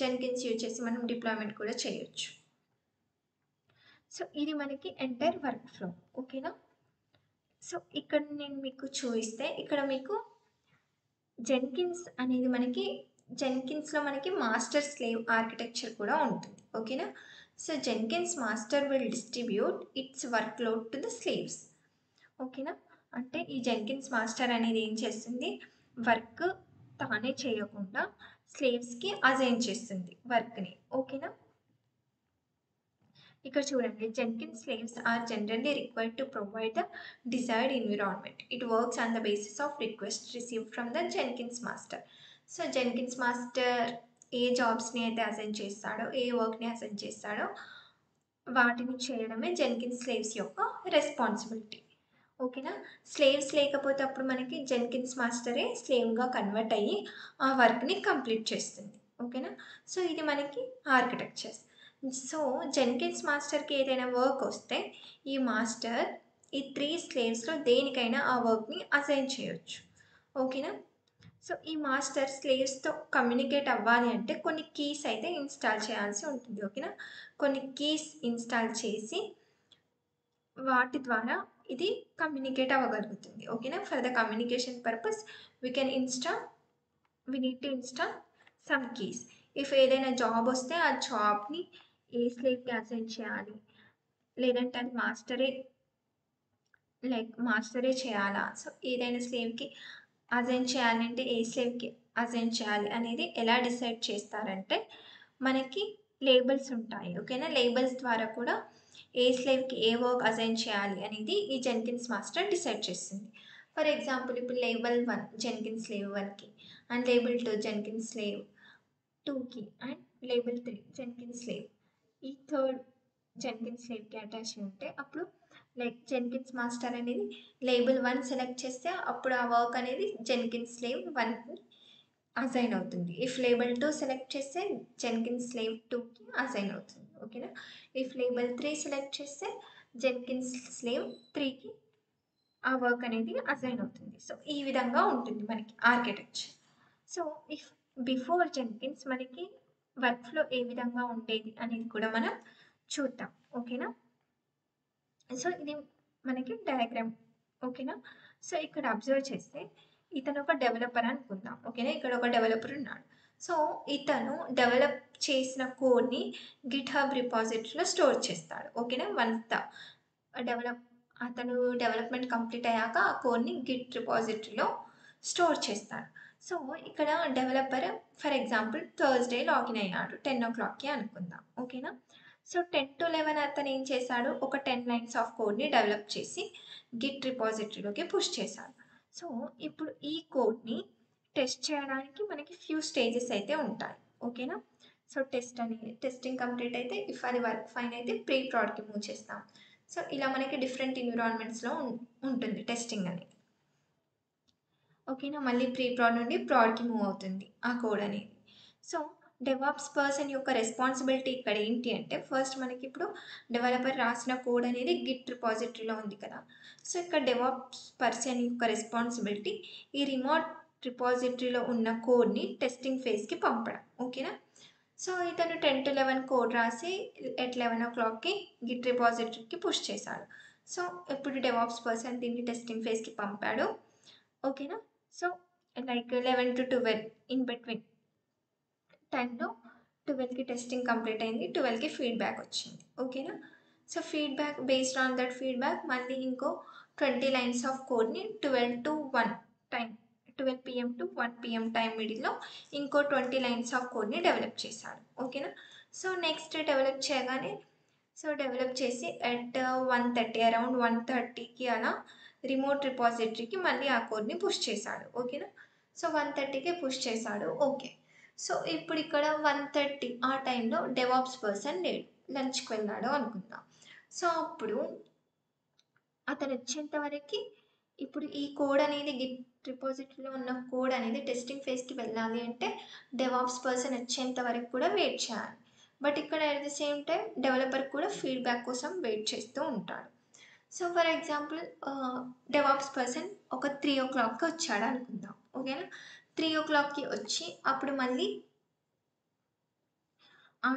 Jenkins use చేసి మనం డిప్లాయ్మెంట్ కూడా చేయొచ్చు. సో ఇది మనకి ఎంటైర్ వర్క్ ఫ్లో. ఓకేనా? సో ఇక్కడ నేను మీకు చూపిస్తే ఇక్కడ మీకు జెన్కిన్స్ అనేది జెన్కిన్స్లో మనకి మాస్టర్ స్లేవ్ ఆర్కిటెక్చర్ కూడా ఉంటుంది. ఓకేనా. So Jenkins master will distribute it's work load to the slaves. ఓకేనా. అంటే ఈ జెన్కిన్స్ మాస్టర్ అనేది ఏం చేస్తుంది, వర్క్ తానే చేయకుండా స్లేవ్స్కి అజైన్ చేస్తుంది వర్క్ని. ఓకేనా. ఇక్కడ చూడండి, Jenkins slaves are generally required to provide the desired environment. It works on the basis of request received from the Jenkins master. So Jenkins master ఏ జాబ్స్ని అయితే అసైన్ చేస్తాడో, ఏ వర్క్ని అసైన్ చేస్తాడో వాటిని చేయడమే జెన్కిన్స్ స్లేవ్స్ యొక్క రెస్పాన్సిబిలిటీ. ఓకేనా. స్లేవ్స్ లేకపోతే అప్పుడు మనకి జెన్కిన్స్ మాస్టరే స్లేవ్గా కన్వర్ట్ అయ్యి ఆ వర్క్ని కంప్లీట్ చేస్తుంది. ఓకేనా. సో ఇది మనకి ఆర్కిటెక్చర్స్. సో జెన్కిన్స్ మాస్టర్కి ఏదైనా వర్క్ వస్తే ఈ మాస్టర్ ఈ 3 స్లేవ్స్లో దేనికైనా ఆ వర్క్ని అసైన్ చేయొచ్చు. ఓకేనా. సో ఈ మాస్టర్ స్లేవ్స్తో కమ్యూనికేట్ అవ్వాలి అంటే కొన్ని కీస్ అయితే ఇన్స్టాల్ చేయాల్సి ఉంటుంది. ఓకేనా. కొన్ని కీస్ ఇన్స్టాల్ చేసి వాటి ద్వారా ఇది కమ్యూనికేట్ అవ్వగలుగుతుంది. ఓకేనా. For the communication purpose we need to install some keys. If ఏదైనా జాబ్ వస్తే ఆ జాబ్ని ఏ స్లేవ్కి అసైన్ చేయాలి, లేదంటే అది మాస్టరే చేయాలా, సో ఏదైనా స్లేవ్కి అసైన్ చేయాలంటే ఏ స్లేవ్కి అసైన్ చేయాలి అనేది ఎలా డిసైడ్ చేస్తారంటే మనకి లేబుల్స్ ఉంటాయి. ఓకేనా. లేబుల్స్ ద్వారా కూడా ఏ స్లేవ్కి ఏ వర్క్ అసైన్ చేయాలి అనేది ఈ జెన్కిన్స్ మాస్టర్ డిసైడ్ చేస్తుంది. ఫర్ ఎగ్జాంపుల్ ఇప్పుడు లేబుల్ 1 జెన్కిన్స్ స్లేవ్ 1కి, అండ్ లేబుల్ 2 జెన్కిన్స్ స్లేవ్ 2కి, అండ్ లేబుల్ 3 జెన్కిన్స్ స్లేవ్ ఈ థర్డ్ జెన్కిన్స్ స్లేవ్కి అటాచ్ ఉంటే అప్పుడు జెన్కిన్స్ మాస్టర్ అనేది లేబుల్ 1 సెలెక్ట్ చేస్తే అప్పుడు ఆ వర్క్ అనేది జెన్కిన్స్ స్లేవ్ 1కి అసైన్ అవుతుంది. ఇఫ్ లేబుల్ 2 సెలెక్ట్ చేస్తే జెన్కిన్స్ స్లేవ్ 2కి అసైన్ అవుతుంది. ఓకేనా. ఇఫ్ లేబుల్ 3 సెలెక్ట్ చేస్తే జెన్కిన్స్ స్లేవ్ 3కి ఆ వర్క్ అనేది అసైన్ అవుతుంది. సో ఈ విధంగా ఉంటుంది మనకి architecture. So if before Jenkins మనకి వర్క్ ఫ్లో ఏ విధంగా ఉండేది అనేది కూడా మనం చూద్దాం. ఓకేనా. సో ఇది మనకి డయాగ్రామ్. ఓకేనా. సో ఇక్కడ అబ్జర్వ్ చేస్తే ఇతను ఒక డెవలపర్ అనుకుందాం. ఓకేనా. ఇక్కడ ఒక డెవలపర్ ఉన్నాడు. సో ఇతను డెవలప్ చేసిన కోడ్ని గిట్హబ్ రిపాజిటరీలో స్టోర్ చేస్తాడు. ఓకేనా. అతను డెవలప్మెంట్ కంప్లీట్ అయ్యాక ఆ కోడ్ని గిట్ రిపాజిటరీలో స్టోర్ చేస్తాడు. సో ఇక్కడ developer for example Thursday login అయ్యాడు 10 o'clockకి అనుకుందాం. ఓకేనా. సో 10 to 11 అతను ఏం చేశాడు, ఒక 10 lines ఆఫ్ కోడ్ని డెవలప్ చేసి గిట్ రిపాజిటరీలోకి పుష్ చేశాడు. సో ఇప్పుడు ఈ కోడ్ని టెస్ట్ చేయడానికి మనకి ఫ్యూ స్టేజెస్ అయితే ఉంటాయి. ఓకేనా. సో టెస్టింగ్ కంప్లీట్ అయితే ఇఫ్ అది వర్క్ ఫైన్ అయితే ప్రీ ప్రాడ్కి మూవ్ చేస్తాం. సో ఇలా మనకి డిఫరెంట్ ఎన్విరాన్మెంట్స్లో ఉంటుంది టెస్టింగ్ అనేది. ఓకేనా. మళ్ళీ ప్రీ ప్రాడ్ నుండి ప్రాడ్కి మూవ్ అవుతుంది ఆ కోడ్ అనేది. సో డెవాప్స్ పర్సన్ యొక్క రెస్పాన్సిబిలిటీ ఇక్కడ ఏంటి అంటే ఫస్ట్ మనకి ఇప్పుడు డెవలపర్ రాసిన కోడ్ అనేది గిట్ రిపాజిటరీలో ఉంది కదా. సో ఇక్కడ డెవాప్స్ పర్సన్ యొక్క రెస్పాన్సిబిలిటీ ఈ రిమోట్ రిపాజిటరీలో ఉన్న కోడ్ని టెస్టింగ్ ఫేజ్కి పంపడం. ఓకేనా. సో ఇతను 10 to 11 కోడ్ రాసి at 11 o'clockకి గిట్ రిపాజిటరీకి పుష్ చేశాడు. సో ఇప్పుడు డెవాప్స్ పర్సన్ దీన్ని టెస్టింగ్ ఫేజ్కి పంపాడు. ఓకేనా. సో 11 to 12 ఇన్ బిట్వీన్ టైంలో 12కి టెస్టింగ్ కంప్లీట్ అయింది, 12కి ఫీడ్బ్యాక్ వచ్చింది. ఓకేనా. So feedback based on that feedback మళ్ళీ ఇంకో 20 lines ఆఫ్ కోడ్ని 12 to 1 time 12 PM to 1 PM time మిడిల్లో ఇంకో 20 lines ఆఫ్ కోడ్ని డెవలప్ చేశాడు. ఓకేనా. సో నెక్స్ట్ డెవలప్ చేసి అట్ 1:30 అరౌండ్ 1:30కి అలా రిమోట్ రిపాజిటరీకి మళ్ళీ ఆ కోడ్ని పుష్ చేశాడు. ఓకేనా. సో 1:30కి పుష్ చేశాడు. ఓకే. సో ఇప్పుడు ఇక్కడ 1:30 ఆ టైంలో డెవాప్స్ పర్సన్ లేడు, లంచ్కి వెళ్ళాడు అనుకుందాం. సో అప్పుడు అతను వచ్చేంత వరకు ఇప్పుడు ఈ కోడ్ అనేది గిట్ రిపాజిటరీలో ఉన్న కోడ్ అనేది టెస్టింగ్ ఫేజ్కి వెళ్ళాలి అంటే డెవాప్స్ పర్సన్ వచ్చేంత వరకు కూడా వెయిట్ చేయాలి. బట్ ఇక్కడ at the same time developer కూడా ఫీడ్బ్యాక్ కోసం వెయిట్ చేస్తూ ఉంటాడు. So for example DevOps person ఒక 3 o'clockకి వచ్చాడు అనుకుందాం. ఓకేనా. 3 o'clockకి వచ్చి అప్పుడు మళ్ళీ ఆ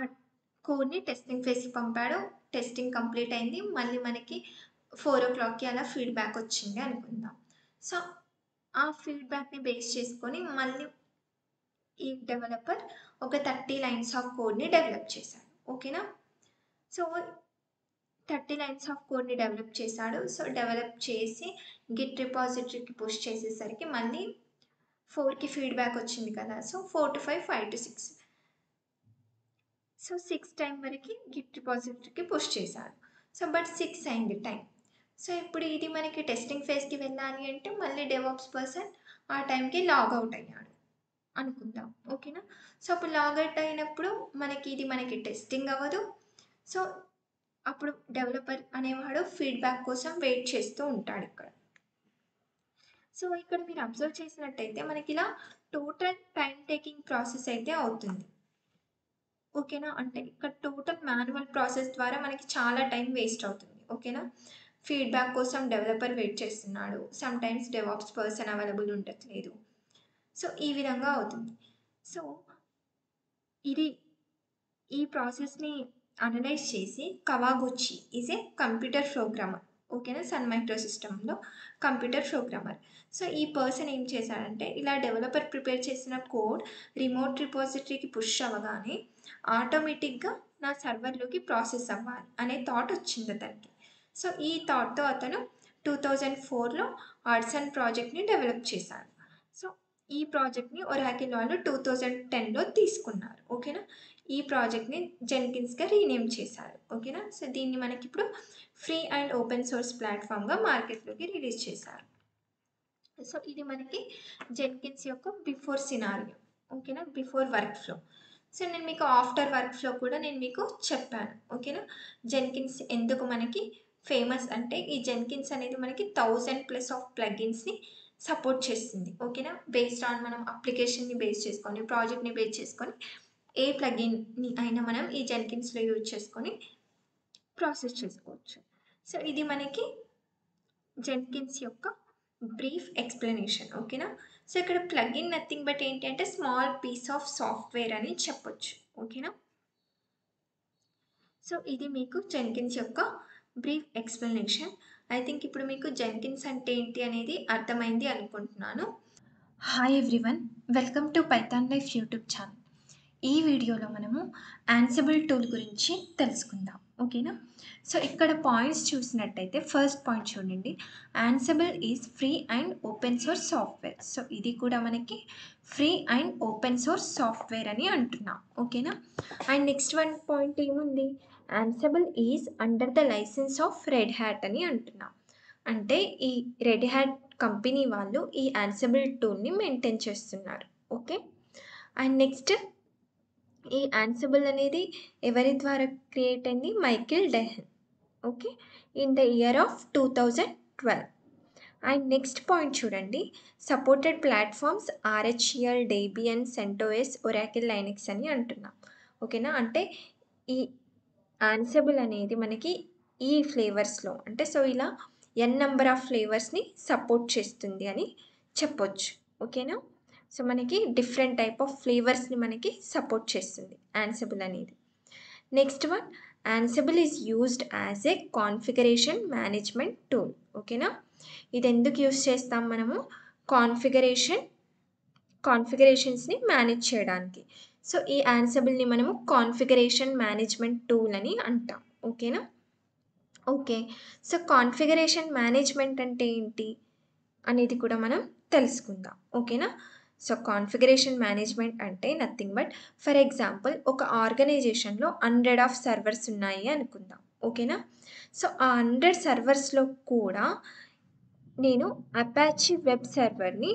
కోడ్ని టెస్టింగ్ ఫేజ్కి పంపాడు. టెస్టింగ్ కంప్లీట్ అయింది. మళ్ళీ మనకి 4:00కి అలా ఫీడ్‌బ్యాక్ వచ్చింది అనుకుందాం. సో, ఆ ఫీడ్‌బ్యాక్‌ని బేస్ చేసుకొని మళ్ళీ ఈ డెవలపర్ ఒక 30 లైన్స్ ఆఫ్ కోడ్‌ని డెవలప్ చేశాడు. ఓకేనా? సో, 30 లైన్స్ ఆఫ్ కోడ్‌ని డెవలప్ చేశాడు. సో, డెవలప్ చేసి గిట్ రిపాజిటరీకి పుష్ చేసేసరికి మళ్ళీ 4కి ఫీడ్‌బ్యాక్ వచ్చింది కదా! సో, 4-5, 5-6. సో, 6 టైమ్ వరకి గిట్ రిపాజిటరీకి పుష్ చేశాడు. సో, బట్ 6 అయింది టైం. సో, ఇప్పుడు ఇది మనకి టెస్టింగ్ ఫేజ్‌కి వెళ్ళాలి అంటే మళ్ళీ డెవాప్స్ పర్సన్ ఆ టైంకి లాగ్ అవుట్ అయ్యాడు అనుకుందాం. ఓకేనా? సో, అప్పుడు లాగ్ అవుట్ అయినప్పుడు మనకి టెస్టింగ్ అవ్వదు. సో, అప్పుడు డెవలపర్ అనేవాడు ఫీడ్‌బ్యాక్ కోసం వెయిట్ చేస్తూ ఉంటాడిక్కడ. సో, ఇక్కడ మీరు అబ్జర్వ్ చేసినట్టయితే మనకిలా టోటల్ టైమ్ టేకింగ్ ప్రాసెస్ అయితే అవుతుంది. ఓకేనా? అంటే ఇక్కడ టోటల్ మాన్యువల్ ప్రాసెస్ ద్వారా మనకి చాలా టైం వేస్ట్ అవుతుంది. ఓకేనా? ఫీడ్‌బ్యాక్ కోసం డెవలపర్ వెయిట్ చేస్తున్నాడు. సమ్‌టైమ్స్ డెవాప్స్ పర్సన్ అవైలబుల్ ఉండట్లేదు. సో, ఈ విధంగా అవుతుంది. సో, ఇది ఈ ప్రాసెస్‌ని అనలైజ్ చేసి కవాగుచి ఈజ్ ఏ కంప్యూటర్ ప్రోగ్రామర్. ఓకేనా? సన్ మైక్రో సిస్టమ్‌లో కంప్యూటర్ ప్రోగ్రామర్. సో, ఈ పర్సన్ ఏం చేశాడంటే ఇలా డెవలపర్ ప్రిపేర్ చేసిన కోడ్ రిమోట్ రిపాజిటరీకి పుష్ అవ్వగానే ఆటోమేటిక్‌గా నా సర్వర్‌లోకి ప్రాసెస్ అవ్వాలి అనే థాట్ వచ్చింది అతనికి. సో, ఈ థాట్‌తో అతను 2004లో ఆర్సన్ ప్రాజెక్ట్‌ని డెవలప్ చేశాడు. సో, ఈ ప్రాజెక్ట్‌ని ఒరాకిల్ వాళ్ళు 2010లో తీసుకున్నారు. ఓకేనా? ఈ ప్రాజెక్ట్‌ని జెన్కిన్స్‌గా రీనేమ్ చేశారు. ఓకేనా? సో, దీన్ని మనకిప్పుడు ఫ్రీ అండ్ ఓపెన్ సోర్స్ ప్లాట్‌ఫామ్‌గా మార్కెట్‌లోకి రిలీజ్ చేశారు. సో, ఇది మనకి జెన్కిన్స్ యొక్క బిఫోర్ సినారియో. ఓకేనా? Before work flow. సో, నేను మీకు ఆఫ్టర్ వర్క్ ఫ్లో కూడా నేను మీకు చెప్పాను. ఓకేనా? జెన్కిన్స్ ఎందుకు మనకి ఫేమస్ అంటే ఈ జెన్కిన్స్ అనేది మనకి 1000+ ఆఫ్ ప్లగిన్స్‌ని సపోర్ట్ చేస్తుంది. ఓకేనా? బేస్డ్ ఆన్ మనం అప్లికేషన్‌ని బేస్ చేసుకొని, ప్రాజెక్ట్‌ని బేస్ చేసుకొని ఏ ప్లగిన్‌ని అయినా మనం ఈ జెన్కిన్స్‌లో యూజ్ చేసుకొని ప్రాసెస్ చేసుకోవచ్చు. సో, ఇది మనకి జెన్కిన్స్ యొక్క బ్రీఫ్ ఎక్స్‌ప్లనేషన్. ఓకేనా? సో, ఇక్కడ ప్లగిన్ నథింగ్ బట్ ఏంటి అంటే స్మాల్ పీస్ ఆఫ్ సాఫ్ట్‌వేర్ అని చెప్పొచ్చు. ఓకేనా? సో, ఇది మీకు జెన్కిన్స్ యొక్క బ్రీఫ్ ఎక్స్‌ప్లనేషన్. ఐ థింక్ ఇప్పుడు మీకు జెన్కిన్స్ అంటే ఏంటి అనేది అర్థమైంది అనుకుంటున్నాను. Hi everyone, welcome to Python Life YouTube channel. ఈ వీడియోలో మనము యాన్సిబుల్ టూల్ గురించి తెలుసుకుందాం. ఓకేనా? సో, ఇక్కడ పాయింట్స్ చూసినట్టయితే ఫస్ట్ పాయింట్ చూడండి. Ansible is free and open source software. So, ఇది కూడా మనకి free and open source software అని అంటున్నాం. ఓకేనా? అండ్ నెక్స్ట్ వన్ పాయింట్ ఏముంది? Ansible is under the licence of Red Hat అని అంటున్నాం. అంటే ఈ రెడ్ హ్యాట్ కంపెనీ వాళ్ళు ఈ యాన్సిబుల్ టూల్‌ని మెయింటైన్ చేస్తున్నారు. ఓకే? అండ్ నెక్స్ట్ ఈ యాన్సిబుల్ అనేది ఎవరి ద్వారా క్రియేట్ అయింది? Michael Dehaan. Okay? In the year of 2012. And next point చూడండి. Supported platforms RHCL, Debian, CentOS, Oracle, Linux అని అంటున్నాం. ఓకేనా? అంటే ఈ యాన్సిబుల్ అనేది మనకి ఈ ఫ్లేవర్స్‌లో అంటే సో, ఇలా ఎన్ నంబర్ ఆఫ్ ఫ్లేవర్స్‌ని సపోర్ట్ చేస్తుంది అని చెప్పొచ్చు. ఓకేనా? సో, మనకి డిఫరెంట్ టైప్ ఆఫ్ ఫ్లేవర్స్‌ని మనకి సపోర్ట్ చేస్తుంది యాన్సిబుల్ అనేది. Next one, Ansible is used as a configuration management tool. ఓకేనా? ఇది ఎందుకు యూజ్ చేస్తాం మనము? కాన్ఫిగరేషన్స్‌ని మేనేజ్ చేయడానికి. సో, ఈ యాన్సిబుల్‌ని మనము కాన్ఫిగరేషన్ మేనేజ్మెంట్ టూల్ అని అంటాం. ఓకేనా? ఓకే. సో, కాన్ఫిగరేషన్ మేనేజ్మెంట్ అంటే ఏంటి? అనేది కూడా మనం తెలుసుకుందాం. ఓకేనా? సో, కాన్ఫిగరేషన్ మేనేజ్మెంట్ అంటే నథింగ్ బట్ ఫర్ ఎగ్జాంపుల్ ఒక ఆర్గనైజేషన్‌లో 100 ఆఫ్ సర్వర్స్ ఉన్నాయి అనుకుందాం. ఓకేనా? సో, ఆ 100 సర్వర్స్‌లో కూడా నేను అపాచీ వెబ్ సర్వర్‌ని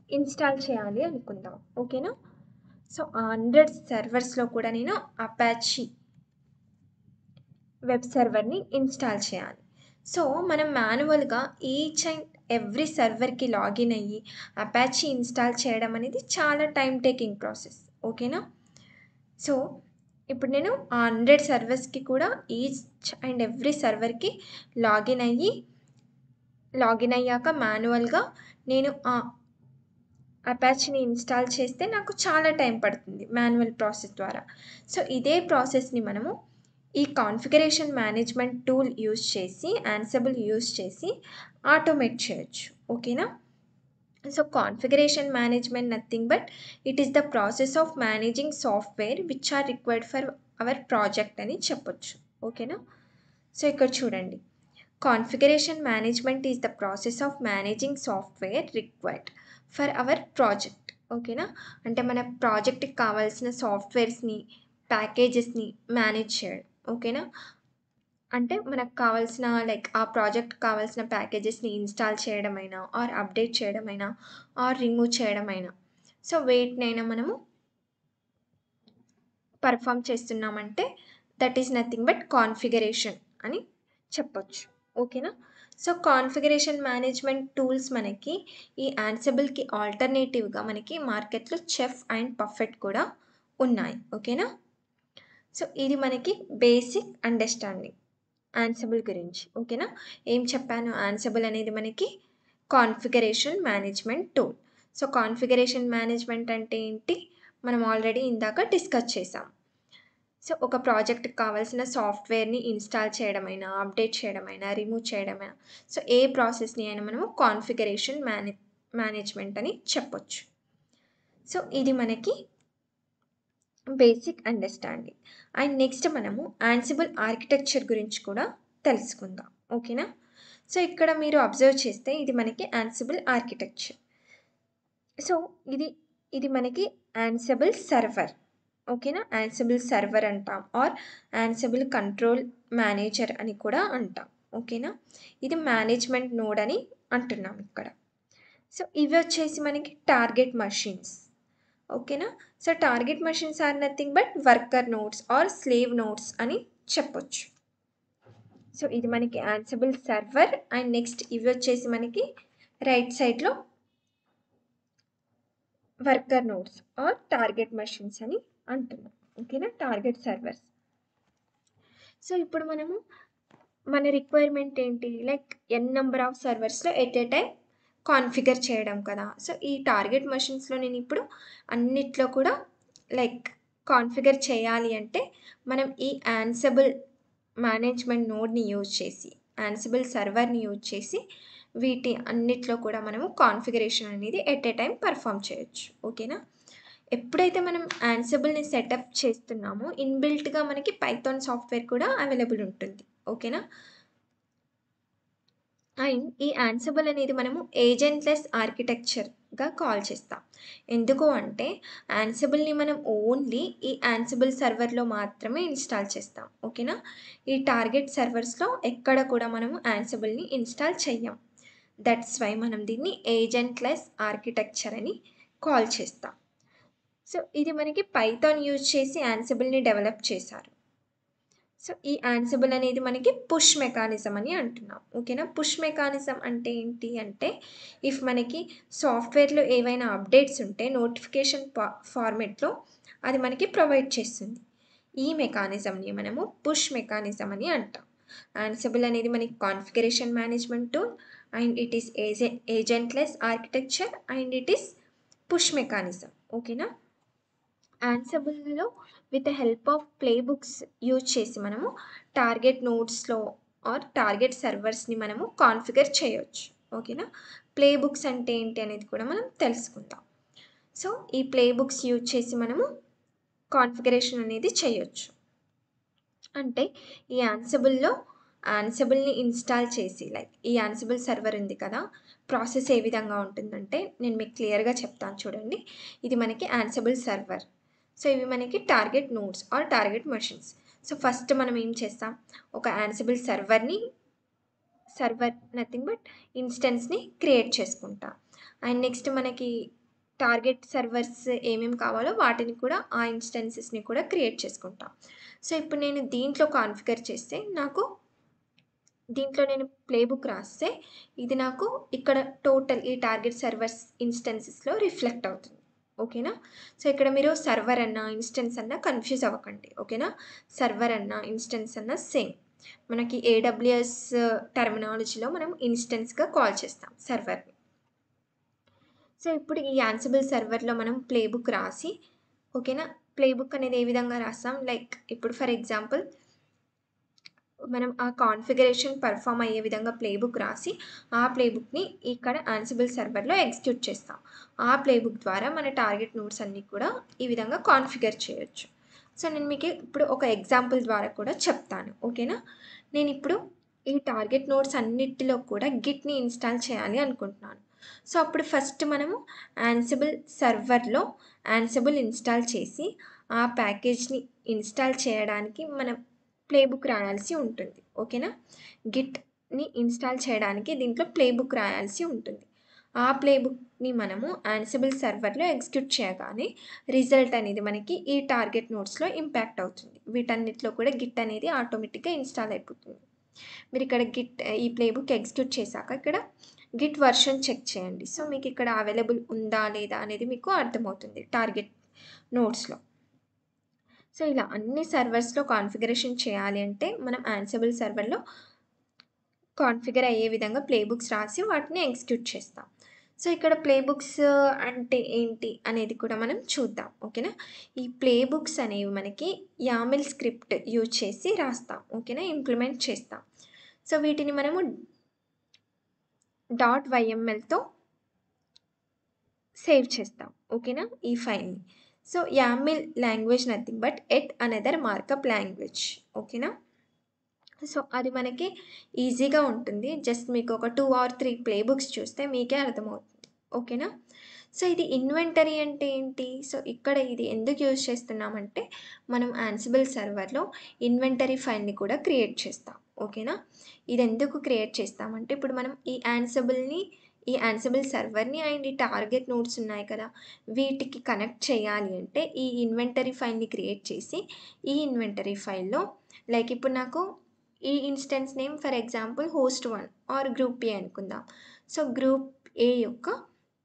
ఇన్‌స్టాల్ చేయాలి అనుకుందాం. ఓకేనా? సో, ఆ 100 సర్వర్స్‌లో కూడా నేను అపాచీ వెబ్ సర్వర్‌ని ఇన్‌స్టాల్ చేయాలి. సో, మనం మాన్యువల్‌గా ఈచ్ అండ్ ఎవ్రీ సర్వర్‌కి లాగిన్ అయ్యి అపాచీ ఇన్‌స్టాల్ చేయడం అనేది చాలా టైమ్ టేకింగ్ ప్రాసెస్. ఓకేనా? సో, ఇప్పుడు నేను ఆ 100 సర్వర్స్‌కి కూడా ఈచ్ అండ్ ఎవ్రీ సర్వర్‌కి లాగిన్ అయ్యాక మాన్యువల్‌గా నేను ఆ అపాచీని ఇన్‌స్టాల్ చేస్తే నాకు చాలా టైం పడుతుంది మాన్యువల్ ప్రాసెస్ ద్వారా. సో, ఇదే ప్రాసెస్‌ని మనము ఈ కాన్ఫిగరేషన్ మేనేజ్మెంట్ టూల్ యూజ్ చేసి యాన్సిబుల్ యూజ్ చేసి ఆటోమేట్ చేయొచ్చు. ఓకేనా? So configuration management nothing but it is the process of managing software which are required for our project అని చెప్పొచ్చు. ఓకేనా? సో ఇక్కడ చూడండి, configuration management is the process of managing software required for our project. ఓకేనా? అంటే మన ప్రాజెక్ట్కి కావాల్సిన సాఫ్ట్వేర్స్ని, ప్యాకేజెస్ని మేనేజ్ చేయడం. ఓకేనా? అంటే మనకు కావాల్సిన ఆ ప్రాజెక్ట్ కావాల్సిన ప్యాకేజెస్ని ఇన్స్టాల్ చేయడమైనా, ఆర్ అప్డేట్ చేయడమైనా, ఆర్ రిమూవ్ చేయడమైనా, సో వేటినైనా మనము పర్ఫామ్ చేస్తున్నామంటే that is nothing but configuration అని చెప్పొచ్చు. ఓకేనా? సో కాన్ఫిగరేషన్ మేనేజ్మెంట్ టూల్స్ మనకి ఈ యాన్సిబుల్కి ఆల్టర్నేటివ్గా మనకి మార్కెట్లో చెఫ్ అండ్ పర్ఫెక్ట్ కూడా ఉన్నాయి. ఓకేనా? సో ఇది మనకి బేసిక్ అండర్స్టాండింగ్ యాన్సిబుల్ గురించి. ఓకేనా? ఏం చెప్పాను? యాన్సిబుల్ అనేది మనకి configuration management tool. So configuration management అంటే ఏంటి? మనం ఆల్రెడీ ఇందాక డిస్కస్ చేసాం. సో ఒక ప్రాజెక్ట్కి కావాల్సిన సాఫ్ట్వేర్ని ఇన్స్టాల్ చేయడమైనా, అప్డేట్ చేయడమైనా, రిమూవ్ చేయడమైనా, సో ఏ ప్రాసెస్ని అయినా మనము కాన్ఫిగరేషన్ మేనేజ్మెంట్ అని చెప్పొచ్చు. సో ఇది మనకి బేసిక్ అండర్స్టాండింగ్. అండ్ నెక్స్ట్ మనము యాన్సిబుల్ ఆర్కిటెక్చర్ గురించి కూడా తెలుసుకుందాం. ఓకేనా? సో ఇక్కడ మీరు అబ్జర్వ్ చేస్తే ఇది మనకి యాన్సిబుల్ ఆర్కిటెక్చర్. సో ఇది మనకి యాన్సిబుల్ సర్వర్. ఓకేనా? యాన్సిబుల్ సర్వర్ అంటాం, ఆర్ యాన్సిబుల్ కంట్రోల్ మేనేజర్ అని కూడా అంటాం. ఓకేనా? ఇది మేనేజ్మెంట్ నోడ్ అని అంటున్నాం ఇక్కడ. సో ఇవి వచ్చేసి మనకి టార్గెట్ మషిన్స్. ఓకేనా? So target machines are nothing but worker nodes or slave nodes అని చెప్పొచ్చు. సో ఇది మనకి యాన్సిబుల్ సర్వర్. అండ్ నెక్స్ట్ ఇవి వచ్చేసి మనకి రైట్ సైడ్లో worker nodes or target machines అని అంటున్నాం. ఓకేనా? Target servers. సో ఇప్పుడు మనము మన రిక్వైర్మెంట్ ఏంటి? ఎన్ నెంబర్ ఆఫ్ సర్వర్స్లో ఎట్ ఏ టైం కాన్ఫిగర్ చేయడం కదా. సో ఈ టార్గెట్ మషిన్స్లో నేను ఇప్పుడు అన్నిట్లో కూడా కాన్ఫిగర్ చేయాలి అంటే మనం ఈ యాన్సిబుల్ మేనేజ్మెంట్ నోడ్ని యూజ్ చేసి, యాన్సిబుల్ సర్వర్ని యూజ్ చేసి వీటి అన్నిట్లో కూడా మనము కాన్ఫిగరేషన్ అనేది ఎట్ ఏ టైం పర్ఫామ్ చేయొచ్చు. ఓకేనా? ఎప్పుడైతే మనం యాన్సిబుల్ని సెటప్ చేస్తున్నామో ఇన్బిల్ట్గా మనకి పైథాన్ సాఫ్ట్వేర్ కూడా అవైలబుల్ ఉంటుంది. ఓకేనా? అండ్ ఈ యాన్సిబుల్ అనేది మనము ఏజెంట్లెస్ ఆర్కిటెక్చర్గా కాల్ చేస్తాం. ఎందుకు అంటే యాన్సిబుల్ని మనం ఓన్లీ ఈ యాన్సిబుల్ సర్వర్లో మాత్రమే ఇన్స్టాల్ చేస్తాం. ఓకేనా? ఈ టార్గెట్ సర్వర్స్లో ఎక్కడ కూడా మనము యాన్సిబుల్ని ఇన్స్టాల్ చెయ్యం. దట్స్ వై మనం దీన్ని ఏజెంట్లెస్ ఆర్కిటెక్చర్ అని కాల్ చేస్తాం. సో ఇది మనకి పైథాన్ యూజ్ చేసి యాన్సిబుల్ని డెవలప్ చేశారు. సో ఈ యాన్సిబుల్ అనేది మనకి పుష్ మెకానిజం అని అంటున్నాం. ఓకేనా? పుష్ మెకానిజం అంటే ఏంటి అంటే ఇఫ్ మనకి సాఫ్ట్వేర్లో ఏవైనా అప్డేట్స్ ఉంటే నోటిఫికేషన్ ఫార్మెట్లో అది మనకి ప్రొవైడ్ చేస్తుంది. ఈ మెకానిజంని మనము పుష్ మెకానిజం అని అంటాం. యాన్సిబుల్ అనేది మనకి configuration management tool and it is agentless architecture and it is push mechanism. ఓకేనా? యాన్సిబుల్లో with help of playbooks use చేసి మనము టార్గెట్ నోడ్స్లో ఆర్ టార్గెట్ సర్వర్స్ని మనము కాన్ఫిగర్ చేయొచ్చు. ఓకేనా? ప్లే బుక్స్ అంటే ఏంటి అనేది కూడా మనం తెలుసుకుందాం. సో ఈ ప్లే బుక్స్ యూజ్ చేసి మనము కాన్ఫిగరేషన్ అనేది చేయొచ్చు. అంటే ఈ యాన్సిబుల్ని ఇన్స్టాల్ చేసి ఈ యాన్సిబుల్ సర్వర్ ఉంది కదా, ప్రాసెస్ ఏ విధంగా ఉంటుందంటే నేను మీకు క్లియర్గా చెప్తాను చూడండి. ఇది మనకి యాన్సిబుల్ సర్వర్. సో ఇవి మనకి target nodes or target machines. So first మనం ఏం చేస్తాం? ఒక యాన్సిబుల్ సర్వర్ నథింగ్ బట్ ఇన్స్టెన్స్ని క్రియేట్ చేసుకుంటాం. అండ్ నెక్స్ట్ మనకి టార్గెట్ సర్వర్స్ ఏమేమి కావాలో వాటిని కూడా ఆ ఇన్స్టెన్సెస్ని కూడా క్రియేట్ చేసుకుంటాం. సో ఇప్పుడు నేను దీంట్లో కాన్ఫిగర్ చేస్తే దీంట్లో నేను ప్లేబుక్ రాస్తే ఇది నాకు ఇక్కడ టోటల్ ఈ టార్గెట్ సర్వర్స్ ఇన్స్టెన్సెస్లో రిఫ్లెక్ట్ అవుతుంది. ఓకేనా? సో ఇక్కడ మీరు సర్వర్ అన్నా ఇన్స్టెన్స్ అన్నా కన్ఫ్యూజ్ అవ్వకండి. ఓకేనా? సర్వర్ అన్నా ఇన్స్టెన్స్ అన్నా సేమ్. మనకి AWS టర్మినాలజీలో మనం ఇన్స్టెన్స్గా కాల్ చేస్తాం సర్వర్ని. సో ఇప్పుడు ఈ యాన్సిబుల్ సర్వర్లో మనం ప్లేబుక్ రాసి, ఓకేనా, ప్లేబుక్ అనేది ఏ విధంగా రాస్తాం? ఇప్పుడు ఫర్ ఎగ్జాంపుల్ మనం ఆ కాన్ఫిగరేషన్ పర్ఫామ్ అయ్యే విధంగా ప్లేబుక్ రాసి, ఆ ప్లేబుక్‌ని ఇక్కడ యాన్సిబుల్ సర్వర్‌లో ఎగ్జిక్యూట్ చేస్తాం. ఆ ప్లేబుక్ ద్వారా మన టార్గెట్ నోడ్స్ అన్నీ కూడా ఈ విధంగా కాన్ఫిగర్ చేయొచ్చు. సో, నేను మీకు ఇప్పుడు ఒక ఎగ్జాంపుల్ ద్వారా కూడా చెప్తాను. ఓకేనా? నేనిప్పుడు ఈ టార్గెట్ నోడ్స్ అన్నిటిలో కూడా గిట్‌ని ఇన్‌స్టాల్ చేయాలి అనుకుంటున్నాను. సో, అప్పుడు ఫస్ట్ మనము యాన్సిబుల్ సర్వర్‌లో యాన్సిబుల్ ఇన్‌స్టాల్ చేసి, ఆ ప్యాకేజ్‌ని ఇన్‌స్టాల్ చేయడానికి మనం ప్లేబుక్ రాయాల్సి ఉంటుంది. ఓకేనా? గిట్‌ని ఇన్‌స్టాల్ చేయడానికి దీంట్లో ప్లేబుక్ రాయాల్సి ఉంటుంది. ఆ ప్లేబుక్‌ని మనము యాన్సిబుల్ సర్వర్‌లో ఎగ్జిక్యూట్ చేయగానే రిజల్ట్ అనేది మనకి ఈ టార్గెట్ నోడ్స్‌లో ఇంపాక్ట్ అవుతుంది. వీటన్నిటిలో కూడా గిట్ అనేది ఆటోమేటిక్‌గా ఇన్‌స్టాల్ అయిపోతుంది. మీరిక్కడ గిట్ ఈ ప్లేబుక్ ఎగ్జిక్యూట్ చేశాక ఇక్కడ గిట్ వర్షన్ చెక్ చేయండి. సో, మీకిక్కడ అవైలబుల్ ఉందా? లేదా? అనేది మీకు అర్థమవుతుంది టార్గెట్ నోడ్స్‌లో. సో, ఇలా అన్ని సర్వర్స్‌లో కాన్ఫిగరేషన్ చేయాలి అంటే మనం యాన్సిబుల్ సర్వర్‌లో కాన్ఫిగర్ అయ్యే విధంగా ప్లేబుక్స్ రాసి వాటిని ఎగ్జిక్యూట్ చేస్తాం. సో, ఇక్కడ ప్లేబుక్స్ అంటే ఏంటి అనేది కూడా మనం చూద్దాం. ఓకేనా? ఈ ప్లేబుక్స్ అనేవి మనకి యామిల్ స్క్రిప్ట్ యూజ్ చేసి రాస్తాం. ఓకేనా? ఇంప్లిమెంట్ చేస్తాం. సో, వీటిని మనము .ymlతో సేవ్ చేస్తాం. ఓకేనా? ఈ ఫైల్‌ని. So, YAML language nothing but yet another markup language. ఓకేనా? సో, అది మనకి ఈజీగా ఉంటుంది. జస్ట్ మీకు ఒక 2 ఆర్ 3 ప్లే బుక్స్ చూస్తే మీకే అర్థమవుతుంది. ఓకేనా? సో, ఇది ఇన్వెంటరీ అంటే ఏంటి? సో, ఇక్కడ ఇది ఎందుకు యూజ్ చేస్తున్నామంటే, మనం యాన్సిబుల్ సర్వర్‌లో ఇన్వెంటరీ ఫైల్‌ని కూడా క్రియేట్ చేస్తాం. ఓకేనా? ఇదెందుకు క్రియేట్ చేస్తామంటే, ఇప్పుడు మనం ఈ యాన్సిబుల్ సర్వర్‌ని అండ్ ఈ టార్గెట్ నోడ్స్ ఉన్నాయి కదా! వీటికి కనెక్ట్ చేయాలి అంటే, ఈ ఇన్వెంటరీ ఫైల్‌ని క్రియేట్ చేసి, ఈ ఇన్వెంటరీ ఫైల్‌లో లైక్ ఇప్పుడు నాకు ఈ instance name for example host1 or group A అనుకుందాం. సో, గ్రూప్ ఏ యొక్క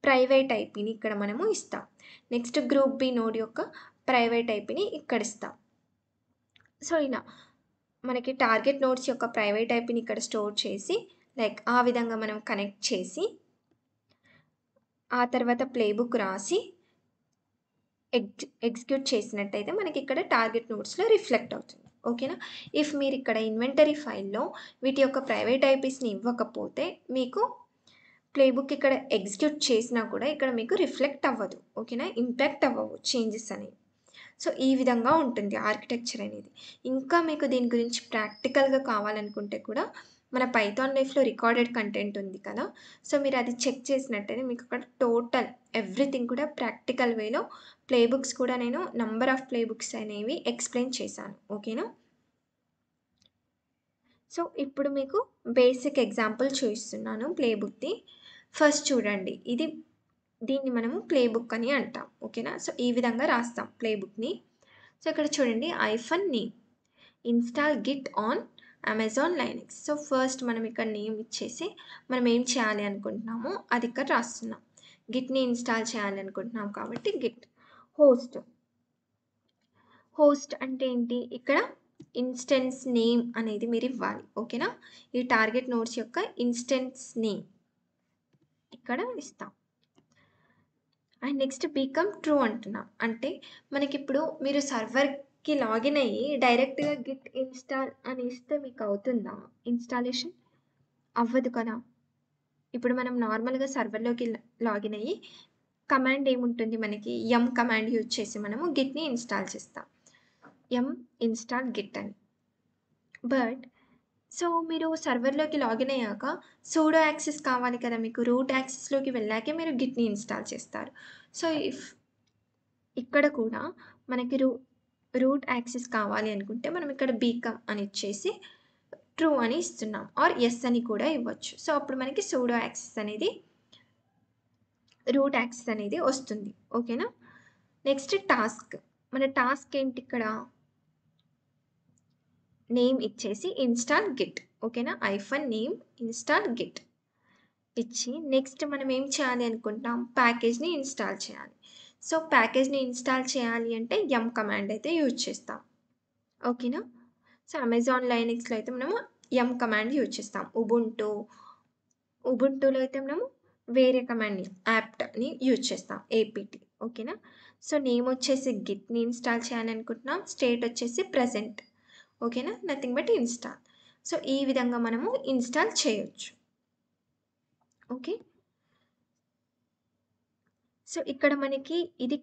ప్రైవేట్ ఐపీని ఇక్కడ మనము ఇస్తాం. నెక్స్ట్ గ్రూప్ బి నోడ్ యొక్క ప్రైవేట్ ఐపీని ఇక్కడ ఇస్తాం. సో, ఇలా మనకి టార్గెట్ నోడ్స్ యొక్క ప్రైవేట్ ఐపీని ఇక్కడ స్టోర్ చేసి, లైక్ ఆ విధంగా మనం కనెక్ట్ చేసి, ఆ తర్వాత ప్లేబుక్ రాసి ఎగ్జిక్యూట్ చేసినట్టయితే మనకిక్కడ టార్గెట్ నోడ్స్‌లో రిఫ్లెక్ట్ అవుతుంది. ఓకేనా? ఇఫ్ మీరిక్కడ ఇన్వెంటరీ ఫైల్‌లో వీటి యొక్క ప్రైవేట్ ఐపీస్‌ని ఇవ్వకపోతే మీకు ప్లేబుక్ ఇక్కడ ఎగ్జిక్యూట్ చేసినా కూడా ఇక్కడ మీకు రిఫ్లెక్ట్ అవ్వదు. ఓకేనా? ఇంపాక్ట్ అవ్వవు చేంజెస్ అనేవి. సో, ఈ విధంగా ఉంటుంది ఆర్కిటెక్చర్ అనేది. ఇంకా మీకు దీని గురించి ప్రాక్టికల్‌గా కావాలనుకుంటే కూడా మన పైథాన్ లైఫ్‌లో రికార్డెడ్ కంటెంట్ ఉంది కదా! సో, మీరది చెక్ చేసినట్టయితే మీకు అక్కడ టోటల్ ఎవ్రీథింగ్ కూడా ప్రాక్టికల్ వేలో ప్లేబుక్స్ కూడా నేను నంబర్ ఆఫ్ ప్లేబుక్స్ అనేవి ఎక్స్‌ప్లెయిన్ చేశాను. ఓకేనా? సో, ఇప్పుడు మీకు బేసిక్ ఎగ్జాంపుల్ చూయిస్తున్నాను ప్లేబుక్‌ది. ఫస్ట్ చూడండి. దీన్ని మనము ప్లేబుక్ అని అంటాం. ఓకేనా? సో, ఈ విధంగా రాస్తాం ప్లేబుక్‌ని. సో, ఇక్కడ చూడండి name. Install Git on Amazon Linux. So, first మనం ఇక్కడ నేమ్ ఇచ్చేసి మనం ఏం చేయాలి అనుకుంటున్నామో అది ఇక్కడ రాస్తున్నాం. గిట్‌ని ఇన్‌స్టాల్ చేయాలి అనుకుంటున్నాం కాబట్టి గిట్. హోస్ట్. హోస్ట్ అంటే ఏంటి? ఇక్కడ ఇన్‌స్టెన్స్ నేమ్ అనేది మీరివ్వాలి. ఓకేనా? ఈ టార్గెట్ నోడ్స్ యొక్క ఇన్‌స్టెన్స్ నేమ్ ఇక్కడ ఇస్తాం. అండ్ నెక్స్ట్ బికమ్ ట్రూ అంటున్నాం. అంటే మనకిప్పుడు మీరు సర్వర్‌కి లాగిన్ అయ్యి డైరెక్ట్‌గా గిట్ ఇన్‌స్టాల్ అని ఇస్తే మీకు అవుతుందా ఇన్‌స్టాలేషన్? అవ్వదు కదా! ఇప్పుడు మనం నార్మల్‌గా సర్వర్‌లోకి లాగిన్ అయ్యి కమాండ్ ఏముంటుంది మనకి కమాండ్ యూజ్ చేసి మనము గిట్‌ని ఇన్‌స్టాల్ చేస్తాం. ఇన్‌స్టాల్ గిట్ అని. బట్ సో, మీరు సర్వర్‌లోకి లాగిన్ అయ్యాక సూడో యాక్సెస్ కావాలి కదా! మీకు రూట్ యాక్సెస్‌లోకి వెళ్ళాకే మీరు గిట్‌ని ఇన్‌స్టాల్ చేస్తారు. సో, ఇక్కడ కూడా మనకి రూట్ యాక్సెస్ కావాలి అనుకుంటే మనం ఇక్కడ బీకమ్ అని ఇచ్చేసి ట్రూ అని ఇస్తున్నాం. ఆర్ యెస్ అని కూడా ఇవ్వచ్చు. సో, అప్పుడు మనకి సూడో యాక్సెస్ అనేది రూట్ యాక్సెస్ అనేది వస్తుంది. ఓకేనా? Next task. మన టాస్క్ ఏంటి ఇక్కడ? నేమ్ ఇచ్చేసి ఇన్‌స్టాల్ గిట్. ఓకేనా? నేమ్ ఇన్‌స్టాల్ గిట్ ఇచ్చి నెక్స్ట్ మనం ఏం చేయాలి అనుకుంటాం? ప్యాకేజ్‌ని ఇన్‌స్టాల్ చేయాలి. సో, ప్యాకేజ్‌ని ఇన్‌స్టాల్ చేయాలి అంటే కమాండ్ అయితే యూజ్ చేస్తాం. ఓకేనా? సో, అమెజాన్ లైనక్స్‌లో అయితే మనము కమాండ్ యూజ్ చేస్తాం. ఉబుంటూలో అయితే మనము వేరే కమాండ్‌ని యాప్ట్‌ని యూజ్ చేస్తాం. ఏపీటీ. ఓకేనా? సో, నేమ్ వచ్చేసి గిట్‌ని ఇన్‌స్టాల్ చేయాలనుకుంటున్నాం. స్టేట్ వచ్చేసి ప్రెజెంట్. ఓకేనా? Nothing but install. సో ఈ విధంగా మనము ఇన్‌స్టాల్ చేయొచ్చు. ఓకే. సో ఇక్కడ మనకి ఇది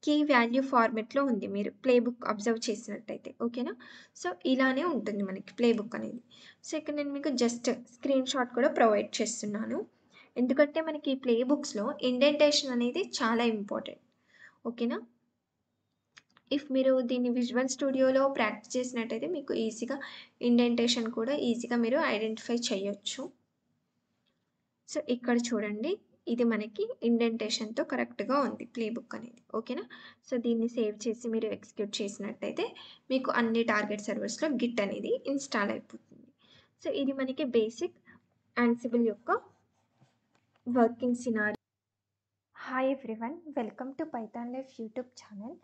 కీ వాల్యూ ఫార్మాట్‌లో ఉంది. మీరు ప్లే బుక్ అబ్జర్వ్ చేసినట్టయితే. ఓకేనా? సో ఇలానే ఉంటుంది మనకి ప్లే బుక్ అనేది. సో ఇక్కడ నేను మీకు జస్ట్ స్క్రీన్ షాట్ కూడా ప్రొవైడ్ చేస్తున్నాను. ఎందుకంటే మనకి ప్లే బుక్స్‌లో ఇండెంటేషన్ అనేది చాలా ఇంపార్టెంట్. ఓకేనా? మీరు దీన్ని విజువల్ స్టూడియోలో ప్రాక్టీస్ చేసినట్టయితే మీకు ఈజీగా ఇండెంటేషన్ కూడా ఈజీగా మీరు ఐడెంటిఫై చేయొచ్చు. సో ఇక్కడ చూడండి. ఇది మనకి ఇండెంటేషన్‌తో కరెక్ట్‌గా ఉంది ప్లే బుక్ అనేది. ఓకేనా? సో దీన్ని సేవ్ చేసి మీరు ఎగ్జిక్యూట్ చేసినట్టయితే మీకు అన్ని టార్గెట్ సర్వర్స్‌లో గిట్ అనేది ఇన్‌స్టాల్ అయిపోతుంది. సో ఇది మనకి బేసిక్ యాన్సిబుల్ యొక్క working scenario. Hi everyone, welcome to Python Life YouTube channel.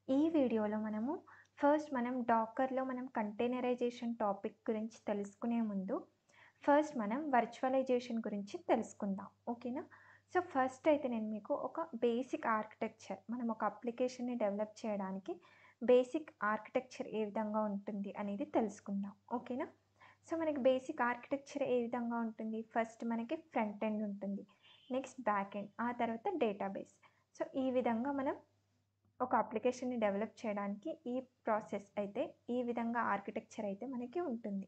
ఈ వీడియోలో మనం డాకర్లో కంటైనరైజేషన్ టాపిక్ గురించి తెలుసుకునే ముందు మనం వర్చువలైజేషన్ గురించి తెలుసుకుందాం. ఓకేనా? సో ఫస్ట్ అయితే నేను మీకు ఒక బేసిక్ ఆర్కిటెక్చర్, మనం ఒక అప్లికేషన్ని డెవలప్ చేయడానికి బేసిక్ ఆర్కిటెక్చర్ ఏ విధంగా ఉంటుంది అనేది తెలుసుకుందాం. ఓకేనా? సో మనకి బేసిక్ ఆర్కిటెక్చర్ ఏ విధంగా ఉంటుంది? ఫస్ట్ మనకి ఫ్రంట్ ఎండ్ ఉంటుంది, నెక్స్ట్ బ్యాక్ ఎండ్, ఆ తర్వాత డేటాబేస్. సో ఈ విధంగా మనం ఒక అప్లికేషన్ని డెవలప్ చేయడానికి ఈ ప్రాసెస్ అయితే, ఈ విధంగా ఆర్కిటెక్చర్ అయితే మనకి ఉంటుంది.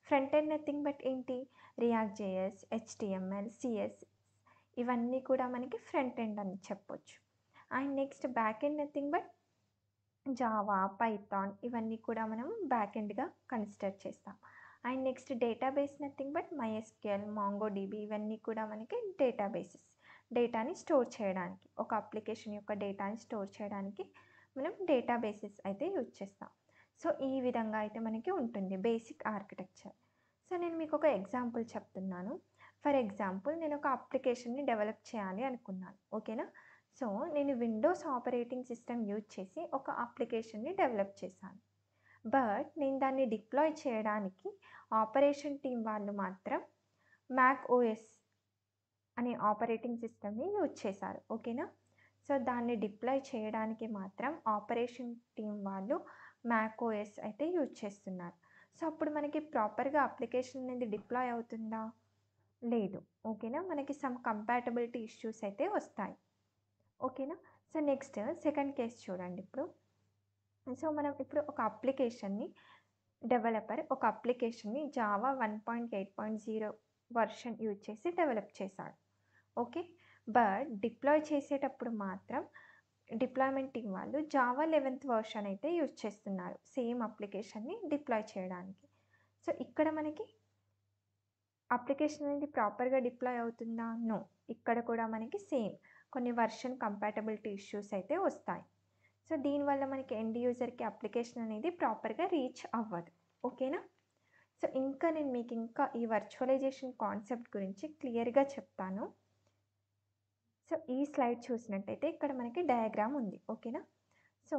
ఫ్రంట్ ఎండ్ నథింగ్ బట్ ఏంటి? రియాక్ట్ జేఎస్, హెచ్టిఎంఎల్, సిఎస్, ఇవన్నీ కూడా మనకి ఫ్రంట్ ఎండ్ అని చెప్పొచ్చు. And next back end nothing but Java, Python, ఇవన్నీ కూడా మనం బ్యాక్ ఎండ్గా కన్సిడర్ చేస్తాం. And next database nothing but MySQL, MongoDB, ఇవన్నీ కూడా మనకి డేటాబేసెస్. డేటాని స్టోర్ చేయడానికి, ఒక అప్లికేషన్ యొక్క డేటాని స్టోర్ చేయడానికి మనం డేటాబేసెస్ అయితే యూజ్ చేస్తాం. సో ఈ విధంగా అయితే మనకి ఉంటుంది బేసిక్ ఆర్కిటెక్చర్. సో నేను మీకు ఒక ఎగ్జాంపుల్ చెప్తున్నాను. ఫర్ ఎగ్జాంపుల్, నేను ఒక అప్లికేషన్ని డెవలప్ చేయాలి అనుకున్నాను. ఓకేనా? సో నేను విండోస్ ఆపరేటింగ్ సిస్టమ్ యూజ్ చేసి ఒక అప్లికేషన్ని డెవలప్ చేశాను. బట్ నేను దాన్ని డిప్లాయ్ చేయడానికి ఆపరేషన్ టీమ్ వాళ్ళు మాత్రం మ్యాక్ ఓఎస్ అనే ఆపరేటింగ్ సిస్టమ్ని యూజ్ చేశారు. ఓకేనా? సో దాన్ని డిప్లాయ్ చేయడానికి మాత్రం ఆపరేషన్ టీమ్ వాళ్ళు మ్యాక్ ఓఎస్ అయితే యూజ్ చేస్తున్నారు. సో అప్పుడు మనకి ప్రాపర్గా అప్లికేషన్ అనేది డిప్లాయ్ అవుతుందా? లేదు. ఓకేనా? మనకి సమ్ కంపాటబిలిటీ ఇష్యూస్ అయితే వస్తాయి. ఓకేనా? సో నెక్స్ట్ సెకండ్ కేస్ చూడండి ఇప్పుడు. సో మనం ఇప్పుడు ఒక అప్లికేషన్ని ఒక అప్లికేషన్ని జావా 1.8.0 వర్షన్ యూజ్ చేసి డెవలప్ చేశాడు. ఓకే. బట్ డిప్లాయ్ చేసేటప్పుడు మాత్రం డిప్లాయ్మెంట్ టీమ్ వాళ్ళు జావా 11th వర్షన్ అయితే యూజ్ చేస్తున్నారు సేమ్ అప్లికేషన్ని డిప్లాయ్ చేయడానికి. సో ఇక్కడ మనకి అప్లికేషన్ అనేది ప్రాపర్గా డిప్లాయ్ అవుతుందా? నో. ఇక్కడ కూడా మనకి సేమ్ కొన్ని వర్షన్ కంపాటబిలిటీ ఇష్యూస్ అయితే వస్తాయి. సో దీనివల్ల మనకి ఎండ్ యూజర్కి అప్లికేషన్ అనేది ప్రాపర్గా రీచ్ అవ్వదు. ఓకేనా? సో నేను మీకు ఈ వర్చువలైజేషన్ కాన్సెప్ట్ గురించి క్లియర్గా చెప్తాను. సో ఈ స్లైడ్ చూసినట్టయితే ఇక్కడ మనకి డయాగ్రామ్ ఉంది. ఓకేనా? సో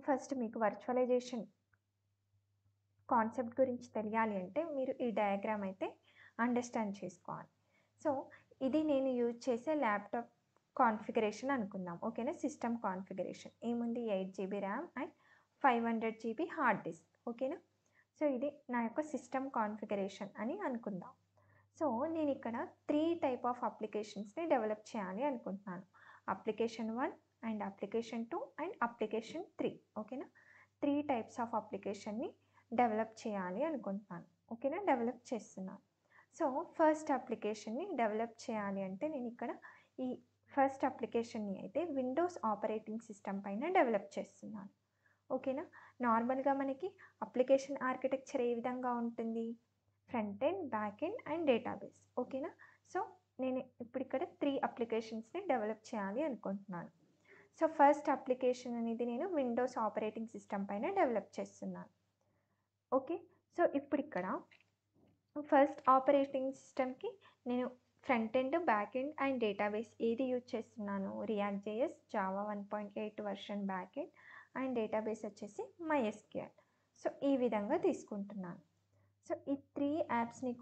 ఫస్ట్ మీకు వర్చువలైజేషన్ కాన్సెప్ట్ గురించి తెలియాలి అంటే మీరు ఈ డయాగ్రామ్ అయితే అండర్స్టాండ్ చేసుకోవాలి. సో ఇది నేను యూజ్ చేసే ల్యాప్టాప్ కాన్ఫిగరేషన్ అనుకుందాం. ఓకేనా? సిస్టమ్ కాన్ఫిగరేషన్ ఏముంది? 8 GB RAM and 500 GB hard disk. ఓకేనా? సో ఇది నా యొక్క సిస్టమ్ కాన్ఫిగరేషన్ అని అనుకుందాం. సో నేను ఇక్కడ 3 టైప్ ఆఫ్ అప్లికేషన్స్ని డెవలప్ చేయాలి అనుకుంటున్నాను. Application 1 and application 2 and application 3. ఓకేనా? 3 టైప్స్ ఆఫ్ అప్లికేషన్ని డెవలప్ చేయాలి అనుకుంటున్నాను. ఓకేనా? డెవలప్ చేస్తున్నాను. సో ఫస్ట్ అప్లికేషన్ని డెవలప్ చేయాలి అంటే నేను ఇక్కడ ఈ ఫస్ట్ అప్లికేషన్ని అయితే విండోస్ ఆపరేటింగ్ సిస్టమ్ పైన డెవలప్ చేస్తున్నాను. ఓకేనా? నార్మల్గా మనకి అప్లికేషన్ ఆర్కిటెక్చర్ ఏ విధంగా ఉంటుంది? Front end, back end and database. ఓకేనా? సో నేను ఇప్పుడు ఇక్కడ 3 అప్లికేషన్స్ని డెవలప్ చేయాలి అనుకుంటున్నాను. సో ఫస్ట్ అప్లికేషన్ అనేది నేను విండోస్ ఆపరేటింగ్ సిస్టమ్ పైన డెవలప్ చేస్తున్నాను. ఓకే. సో ఇప్పుడు ఇక్కడ ఫస్ట్ ఆపరేటింగ్ సిస్టమ్కి నేను front end, back end and database ఏది యూజ్ చేస్తున్నాను? React JS, Java 1.8 version back end and database వచ్చేసి మైఎస్క్యూఎల్. సో ఈ విధంగా తీసుకుంటున్నాను. సో ఈ 3 యాప్స్ని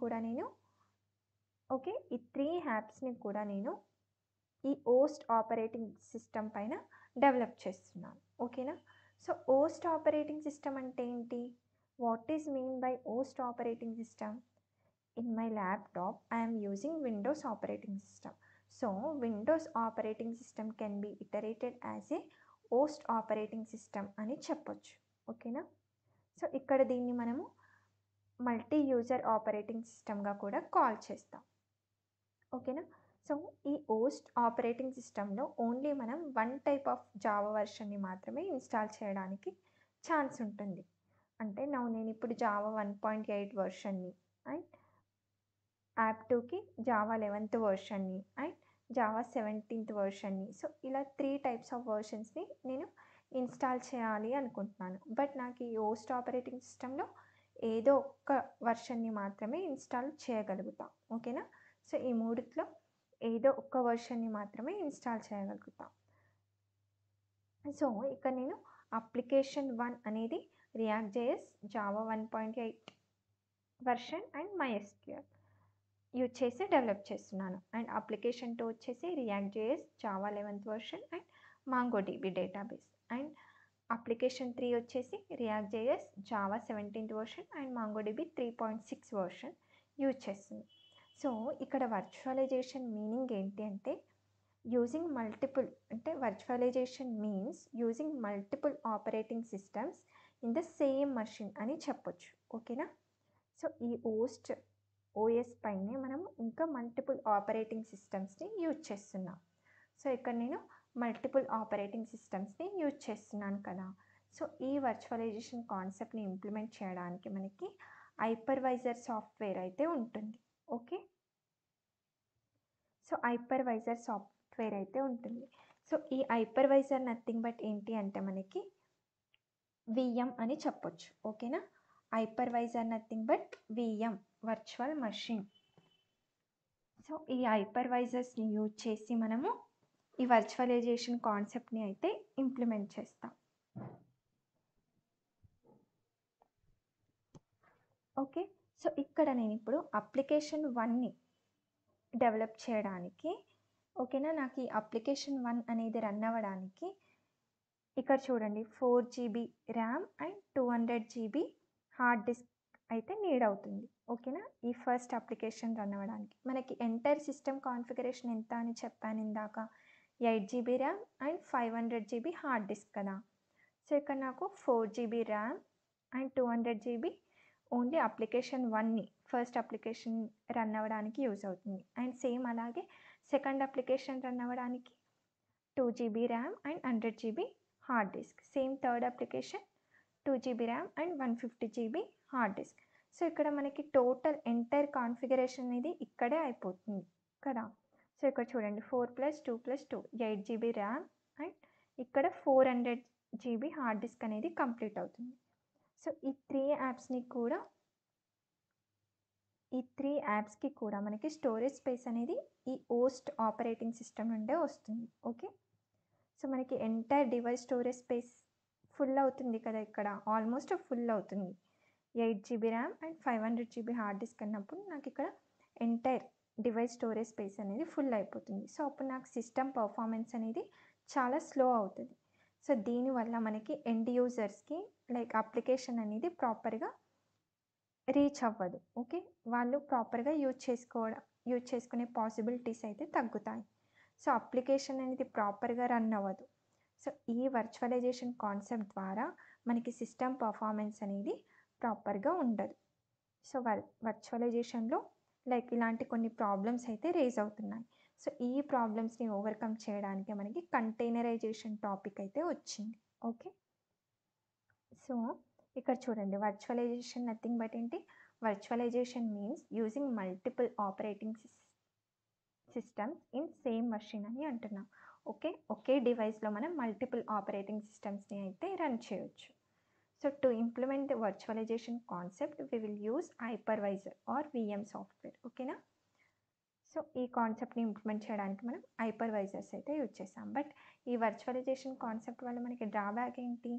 కూడా నేను ఈ ఓస్ట్ ఆపరేటింగ్ సిస్టమ్ పైన డెవలప్ చేస్తున్నాను. ఓకేనా? సో ఓస్ట్ ఆపరేటింగ్ సిస్టమ్ అంటే ఏంటి? What is mean by host operating system? In my laptop, I am using Windows operating system. So, Windows operating system can be iterated as a host operating system అని చెప్పొచ్చు. ఓకేనా? So, ఇక్కడ దీన్ని మనము multi user operating సిస్టమ్గా కూడా call చేస్తాం. ఓకేనా? So, ఈ హోస్ట్ ఆపరేటింగ్ సిస్టంలో ఓన్లీ మనం వన్ టైప్ ఆఫ్ జావా వర్షన్ని మాత్రమే ఇన్స్టాల్ చేయడానికి ఛాన్స్ ఉంటుంది. అంటే నేను ఇప్పుడు జావా 1.8 వర్షన్ని అండ్ యాప్ 2కి జావా 11th వర్షన్ని అండ్ జావా 17th వర్షన్ని. సో, ఇలా 3 టైప్స్ ఆఫ్ వర్షన్స్ని నేను ఇన్స్టాల్ చేయాలి అనుకుంటున్నాను. బట్ నాకు ఈ హోస్ట్ ఆపరేటింగ్ సిస్టంలో ఏదో ఒక్క వర్షన్ని మాత్రమే ఇన్స్టాల్ చేయగలుగుతాం. ఓకేనా? సో, ఈ మూడిట్లో ఏదో ఒక్క వర్షన్ని మాత్రమే ఇన్స్టాల్ చేయగలుగుతాం. సో, ఇక్కడ నేను అప్లికేషన్ 1 అనేది React JS Java 1.8 version and MySQL use చేసి డెవలప్ చేస్తున్నాను. అండ్ అప్లికేషన్ 2 వచ్చేసి React JS Java 11th version and MongoDB database. And application 3 వచ్చేసి React JS Java 17th version and MongoDB 3.6 version use చేస్తుంది. So, ఇక్కడ virtualization meaning ఏంటి అంటే using multiple అంటే virtualization means using multiple operating systems in the same machine అని చెప్పొచ్చు. ఓకేనా? So, ఈ హోస్ట్ ఓఎస్ పైనే మనం ఇంకా మల్టిపుల్ ఆపరేటింగ్ సిస్టమ్స్ని యూజ్ చేస్తున్నాం. సో, ఇక్కడ నేను మల్టిపుల్ ఆపరేటింగ్ సిస్టమ్స్ని యూజ్ చేస్తున్నాను కదా. సో, ఈ వర్చువలైజేషన్ కాన్సెప్ట్ని ఇంప్లిమెంట్ చేయడానికి మనకి హైపర్వైజర్ సాఫ్ట్వేర్ అయితే ఉంటుంది. ఓకే? సో, హైపర్వైజర్ సాఫ్ట్వేర్ అయితే ఉంటుంది. సో, ఈ హైపర్వైజర్ నథింగ్ బట్ ఏంటి అంటే మనకి VM అని చెప్పొచ్చు. ఓకేనా? Hypervisor nothing but VM virtual machine. So, ఈ హైపర్వైజర్స్ని యూజ్ చేసి మనము ఈ వర్చువలైజేషన్ కాన్సెప్ట్ని అయితే ఇంప్లిమెంట్ చేస్తాం. ఓకే? సో, ఇక్కడ నేను ఇప్పుడు అప్లికేషన్ 1ని డెవలప్ చేయడానికి ఓకేనా, నాకు ఈ అప్లికేషన్ 1 అనేది రన్ అవ్వడానికి ఇక్కడ చూడండి 4 GB RAM and 200 GB hard disk అయితే నీడ్ అవుతుంది. ఓకేనా? ఈ ఫస్ట్ అప్లికేషన్ రన్ అవ్వడానికి మనకి ఎంటైర్ సిస్టమ్ కాన్ఫిగరేషన్ ఎంత అని చెప్పాను ఇందాక, 8 GB RAM and 500 GB hard disk కదా. సో, ఇక్కడ నాకు 4 GB RAM and 200 GB only application 1ని ఫస్ట్ అప్లికేషన్ రన్ అవ్వడానికి యూజ్ అవుతుంది. అండ్ సేమ్ అలాగే సెకండ్ అప్లికేషన్ రన్ అవ్వడానికి 2 GB RAM and 100 GB hard disk. Same third application 2 GB RAM and 150 GB hard disk. So, ఇక్కడ మనకి total entire configuration అనేది ఇక్కడే అయిపోతుంది కదా. సో, ఇక్కడ చూడండి 4 + 2 + 2 8 GB ర్యామ్ అండ్ ఇక్కడ 400 GB హార్డ్ డిస్క్ అనేది కంప్లీట్ అవుతుంది. సో, ఈ 3 యాప్స్కి కూడా మనకి స్టోరేజ్ స్పేస్ అనేది ఈ హోస్ట్ ఆపరేటింగ్ సిస్టమ్ నుండే వస్తుంది. ఓకే? సో, మనకి entire device storage space full అవుతుంది కదా. ఇక్కడ ఆల్మోస్ట్ ఫుల్ అవుతుంది. 8 GB RAM and 500 GB hard disk అన్నప్పుడు నాకు ఇక్కడ ఎంటైర్ డివైస్ స్టోరేజ్ స్పేస్ అనేది ఫుల్ అయిపోతుంది. సో, అప్పుడు నాకు సిస్టమ్ పర్ఫార్మెన్స్ అనేది చాలా స్లో అవుతుంది. సో, దీనివల్ల మనకి ఎండ్ యూజర్స్కి లైక్ అప్లికేషన్ అనేది ప్రాపర్గా రీచ్ అవ్వదు. ఓకే? వాళ్ళు ప్రాపర్గా యూజ్ చేసుకునే పాసిబిలిటీస్ అయితే తగ్గుతాయి. సో, అప్లికేషన్ అనేది ప్రాపర్గా రన్ అవ్వదు. సో, ఈ వర్చువలైజేషన్ కాన్సెప్ట్ ద్వారా మనకి సిస్టమ్ పర్ఫార్మెన్స్ అనేది ప్రాపర్గా ఉండదు. సో, వర్చువలైజేషన్లో లైక్ ఇలాంటి కొన్ని ప్రాబ్లమ్స్ అయితే రేజ్ అవుతున్నాయి. సో, ఈ ప్రాబ్లమ్స్ని ఓవర్కమ్ చేయడానికి మనకి కంటైనరైజేషన్ టాపిక్ అయితే వచ్చింది. ఓకే? సో, ఇక్కడ చూడండి వర్చువలైజేషన్ నథింగ్ బట్ ఏంటి, virtualization means using multiple operating systems in same machine అని అంటున్నాం. ఓకే? ఒకే డివైస్లో మనం మల్టిపుల్ ఆపరేటింగ్ సిస్టమ్స్ని అయితే రన్ చేయొచ్చు. So, to implement the virtualization concept we will use hypervisor or VM software. ఓకేనా? So, ఈ కాన్సెప్ట్ని ఇంప్లిమెంట్ చేయడానికి మనం హైపర్వైజర్స్ అయితే యూజ్ చేసాం. బట్ ఈ వర్చువలైజేషన్ కాన్సెప్ట్ వల్ల మనకి డ్రాబ్యాక్ ఏంటి?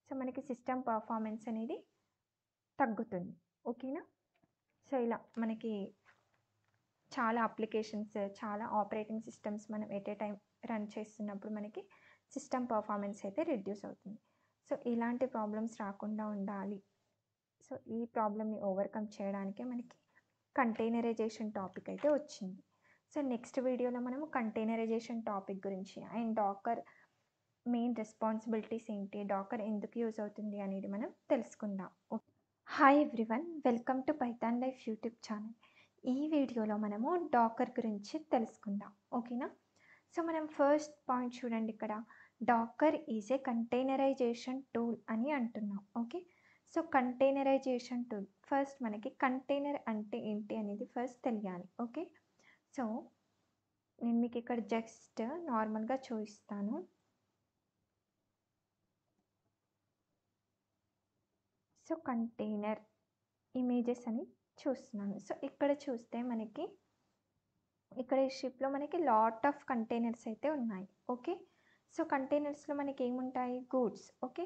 సో, మనకి సిస్టమ్ పర్ఫార్మెన్స్ అనేది తగ్గుతుంది. ఓకేనా? సో, ఇలా మనకి చాలా అప్లికేషన్స్, చాలా ఆపరేటింగ్ సిస్టమ్స్ మనం ఎట్ ఏ టైం రన్ చేస్తున్నప్పుడు మనకి సిస్టమ్ పర్ఫార్మెన్స్ అయితే రిడ్యూస్ అవుతుంది. సో, ఇలాంటి ప్రాబ్లమ్స్ రాకుండా ఉండాలి సో ఈ ప్రాబ్లమ్ని ఓవర్కమ్ చేయడానికే మనకి కంటైనరైజేషన్ టాపిక్ అయితే వచ్చింది. సో నెక్స్ట్ వీడియోలో మనము కంటైనరైజేషన్ టాపిక్ గురించి అండ్ డాకర్ మెయిన్ రెస్పాన్సిబిలిటీస్ ఏంటి, డాకర్ ఎందుకు యూజ్ అవుతుంది అనేది మనం తెలుసుకుందాం. Hi everyone, welcome to Python Life YouTube channel. ఈ వీడియోలో మనము డాకర్ గురించి తెలుసుకుందాం, ఓకేనా. సో మనం ఫస్ట్ పాయింట్ చూడండి, ఇక్కడ Docker is a containerization tool అని అంటున్నాం. Okay, so containerization tool, first మనకి కంటైనర్ అంటే ఏంటి అనేది ఫస్ట్ తెలియాలి. ఓకే, సో నేను మీకు ఇక్కడ జస్ట్ నార్మల్గా చూపిస్తాను. సో కంటైనర్ ఇమేజెస్ అని చూస్తున్నాను. సో ఇక్కడ చూస్తే మనకి ఇక్కడ ఈ షిప్లో మనకి లాట్ ఆఫ్ కంటైనర్స్ అయితే ఉన్నాయి. ఓకే, సో కంటైనర్స్లో మనకి ఏముంటాయి, గూడ్స్. ఓకే,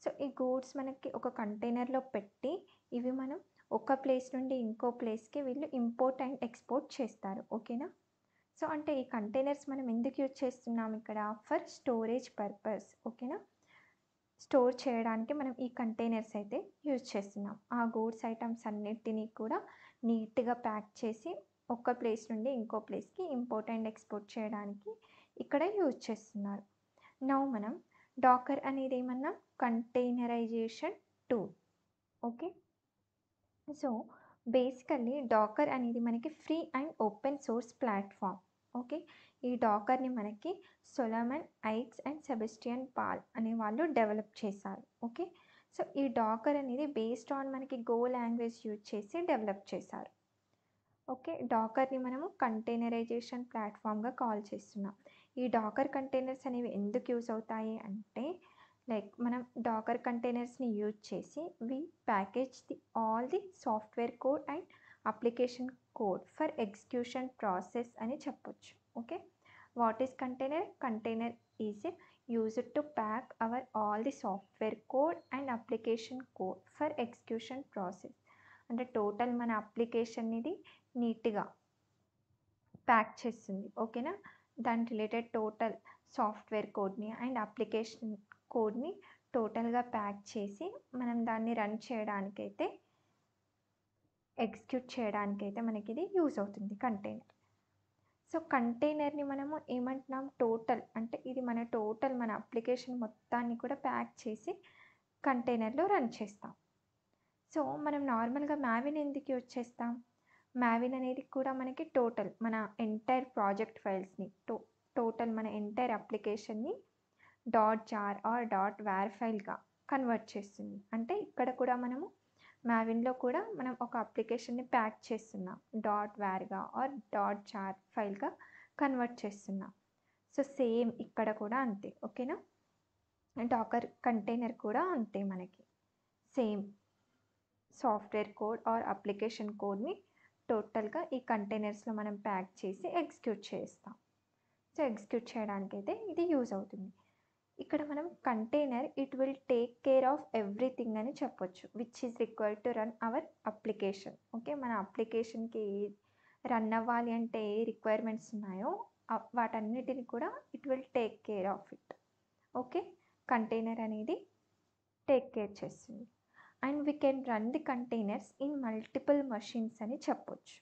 సో ఈ గూడ్స్ మనకి ఒక కంటైనర్లో పెట్టి ఇవి మనం ఒక ప్లేస్ నుండి ఇంకో ప్లేస్కి వీళ్ళు ఇంపోర్ట్ అండ్ ఎక్స్పోర్ట్ చేస్తారు. ఓకేనా. సో అంటే ఈ కంటైనర్స్ మనం ఎందుకు యూజ్ చేస్తున్నాం ఇక్కడ, ఫర్ స్టోరేజ్ పర్పస్. ఓకేనా, స్టోర్ చేయడానికి మనం ఈ కంటైనర్స్ అయితే యూజ్ చేస్తున్నాం. ఆ గూడ్స్ ఐటమ్స్ అన్నిటినీ కూడా నీట్గా ప్యాక్ చేసి ఒక ప్లేస్ నుండి ఇంకో ప్లేస్కి ఇంపోర్ట్ అండ్ ఎక్స్పోర్ట్ చేయడానికి ఇక్కడ యూజ్ చేస్తున్నారు. నౌ మనం డాకర్ అనేది ఏమన్నా containerization tool. Okay, so basically Docker అనేది మనకి free and open source platform. Okay, ఈ డాకర్ని మనకి Solomon Hykes and Sebastien Pahl అనే వాళ్ళు డెవలప్ చేశారు. ఓకే, సో ఈ డాకర్ అనేది బేస్డ్ ఆన్ మనకి గో లాంగ్వేజ్ యూజ్ చేసి డెవలప్ చేశారు. ఓకే, డాకర్ని మనము కంటైనరైజేషన్ ప్లాట్ఫామ్గా కాల్ చేస్తున్నాం. ఈ డాకర్ కంటైనర్స్ అనేవి ఎందుకు యూజ్ అవుతాయి అంటే, లైక్ మనం డాకర్ కంటైనర్స్ని యూజ్ చేసి we package all the software code and application code for execution process అని చెప్పొచ్చు. Okay, what is container? Container is used to pack our all the software code and application code for execution process. అంటే total మన application ఇది నీట్గా pack చేస్తుంది. ఓకేనా, దాని related total software కోడ్ని అండ్ అప్లికేషన్ కోడ్ని టోటల్గా ప్యాక్ చేసి మనం దాన్ని రన్ చేయడానికైతే ఎగ్జిక్యూట్ చేయడానికైతే మనకి ఇది యూజ్ అవుతుంది కంటైనర్. సో కంటైనర్ని మనము ఏమంటున్నాం, టోటల్ అంటే ఇది మన అప్లికేషన్ మొత్తాన్ని కూడా ప్యాక్ చేసి కంటైనర్లో రన్ చేస్తాం. సో మనం నార్మల్గా మ్యావిన్ ఎందుకు యూజ్ చేస్తాం, మ్యావిన్ అనేది కూడా మనకి టోటల్ మన ఎంటైర్ ప్రాజెక్ట్ ఫైల్స్ని టోటల్ మన ఎంటైర్ అప్లికేషన్ని .jar ఆర్ .var ఫైల్గా కన్వర్ట్ చేస్తుంది. అంటే ఇక్కడ కూడా మనము మ్యావిన్లో కూడా మనం ఒక అప్లికేషన్ని ప్యాక్ చేస్తున్నాం, .varగా ఆర్ .jar ఫైల్గా కన్వర్ట్ చేస్తున్నాం. సో సేమ్ ఇక్కడ కూడా అంతే. ఓకేనా, డాకర్ కంటైనర్ కూడా అంతే, మనకి same software code or application కోడ్ని టోటల్గా ఈ కంటైనర్స్లో మనం ప్యాక్ చేసి ఎగ్జిక్యూట్ చేస్తాం. సో ఎగ్జిక్యూట్ చేయడానికైతే ఇది యూజ్ అవుతుంది. ఇక్కడ మనం container it will take care of everything అని చెప్పొచ్చు which is required to run our application. Okay, మన అప్లికేషన్కి రన్ అవ్వాలి అంటే ఏ రిక్వైర్మెంట్స్ ఉన్నాయో వాటన్నిటిని కూడా it will take care of it. Okay, container అనేది టేక్ కేర్ చేస్తుంది. And we can run the containers in multiple machines అని చెప్పొచ్చు.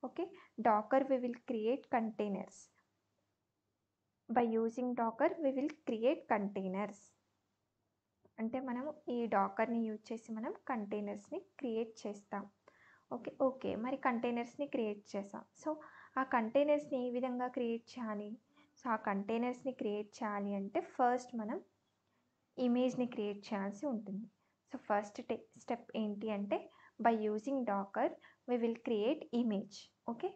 Okay, Docker we will create containers. By using Docker we will create containers. అంటే మనము ఈ డాకర్ని use చేసి మనం కంటైనర్స్ని క్రియేట్ చేస్తాం. ఓకే మరి కంటైనర్స్ని క్రియేట్ చేస్తాం. సో ఆ కంటైనర్స్ని ఏ విధంగా క్రియేట్ చేయాలి? సో ఆ కంటైనర్స్ని క్రియేట్ చేయాలి అంటే ఫస్ట్ మనం ఇమేజ్ని క్రియేట్ చేయాల్సి ఉంటుంది. సో ఫస్ట్ స్టెప్ ఏంటి అంటే, by using Docker we will create image. Okay,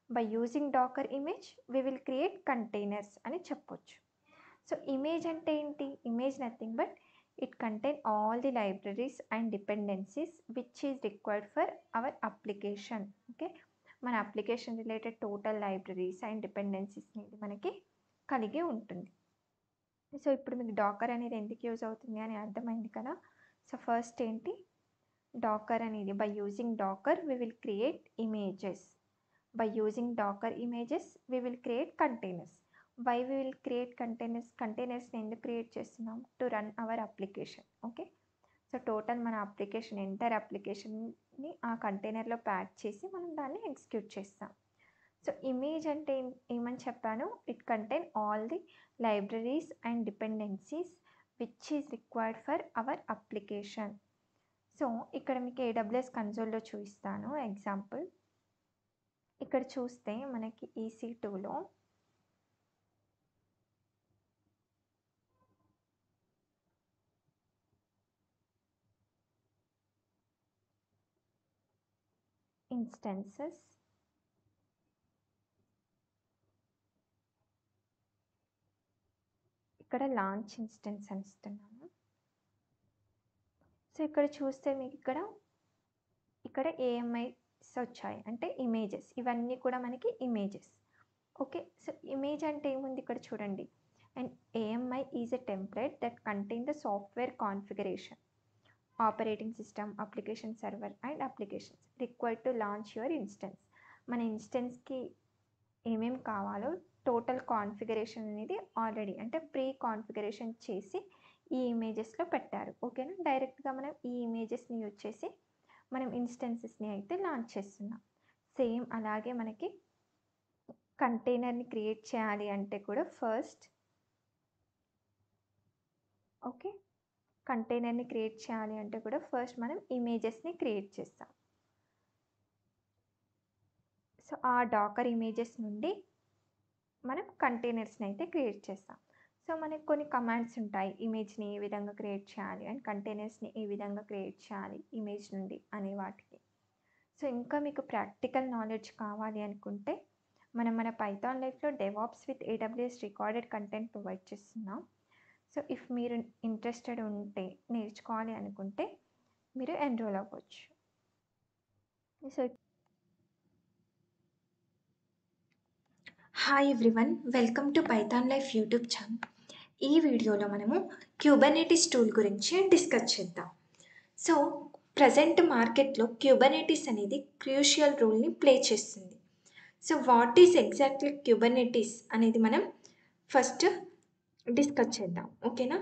by using Docker image we will create containers అని చెప్పొచ్చు. సో ఇమేజ్ అంటే ఏంటి? Image nothing but it contain all the libraries and dependencies which is required for our application. Okay, మన application related total libraries and డిపెండెన్సీస్ని మనకి కలిగి ఉంటుంది. So ఇప్పుడు మీకు డాకర్ అనేది ఎందుకు యూజ్ అవుతుంది అని అర్థమైంది కదా. సో ఫస్ట్ ఏంటి, డాకర్ అనేది by using Docker we will create images. By using Docker images we will create containers. Why we will create కంటైనర్స్ని ఎందుకు క్రియేట్ చేస్తున్నాం? To run our application. Okay, so total మన అప్లికేషన్ ఎంటైర్ అప్లికేషన్ని ఆ కంటైనర్లో pack చేసి మనం దాన్ని ఎగ్జిక్యూట్ చేస్తాం. సో ఇమేజ్ అంటే ఏమని చెప్పాను, it contain all the libraries and dependencies which is required for our application. So ఇక్కడ మీకు AWS కన్సోల్లో చూపిస్తాను ఎగ్జాంపుల్. ఇక్కడ చూస్తే మనకి EC2లో ఇన్స్టెన్సెస్, ఇక్కడ లాంచ్ ఇన్స్టెన్స్ అని ఇస్తున్నాను. సో ఇక్కడ చూస్తే మీకు ఇక్కడ AMIs వచ్చాయి, అంటే ఇమేజెస్. ఇవన్నీ కూడా మనకి ఇమేజెస్. ఓకే, సో ఇమేజ్ అంటే ఏముంది ఇక్కడ చూడండి. And AMI is a template that contain the software configuration, operating system, application server and applications required to launch your instance. మన ఇన్స్టెన్స్కి ఏమేమి కావాలో టోటల్ కాన్ఫిగరేషన్ అనేది ఆల్రెడీ అంటే ప్రీ కాన్ఫిగరేషన్ చేసి ఈ ఇమేజెస్లో పెట్టారు. ఓకేనా, డైరెక్ట్గా మనం ఈ ఇమేజెస్ని యూజ్ చేసి మనం ఇన్స్టెన్సెస్ని అయితే లాంచ్ చేస్తున్నాం. సేమ్ అలాగే మనకి కంటైనర్ని క్రియేట్ చేయాలి అంటే కూడా ఫస్ట్ కంటైనర్ని క్రియేట్ చేయాలి అంటే కూడా ఫస్ట్ మనం ఇమేజెస్ని క్రియేట్ చేస్తాం. సో ఆ డాకర్ ఇమేజెస్ నుండి మనం కంటైనర్స్ని అయితే క్రియేట్ చేస్తాం. సో మనకి కొన్ని కమాండ్స్ ఉంటాయి, ఇమేజ్ని ఏ విధంగా క్రియేట్ చేయాలి అండ్ కంటైనర్స్ని ఏ విధంగా క్రియేట్ చేయాలి ఇమేజ్ నుండి అనే వాటికి. సో ఇంకా మీకు ప్రాక్టికల్ నాలెడ్జ్ కావాలి అనుకుంటే మన పైథాన్ లైఫ్లో DevOps with AWS recorded content provide చేస్తున్నాం. సో ఇఫ్ మీరు ఇంట్రెస్టెడ్ ఉంటే, నేర్చుకోవాలి అనుకుంటే మీరు ఎన్రోల్ అవ్వచ్చు. So hi everyone, welcome to Python Life YouTube channel. ఈ వీడియోలో మనము క్యూబర్నెటిస్ టూల్ గురించి డిస్కస్ చేద్దాం. సో ప్రజెంట్ మార్కెట్లో క్యూబర్నెటిస్ అనేది క్రూషియల్ రోల్ని ప్లే చేస్తుంది. So what is exactly Kubernetes అనేది మనం ఫస్ట్ డిస్కస్ చేద్దాం. ఓకేనా,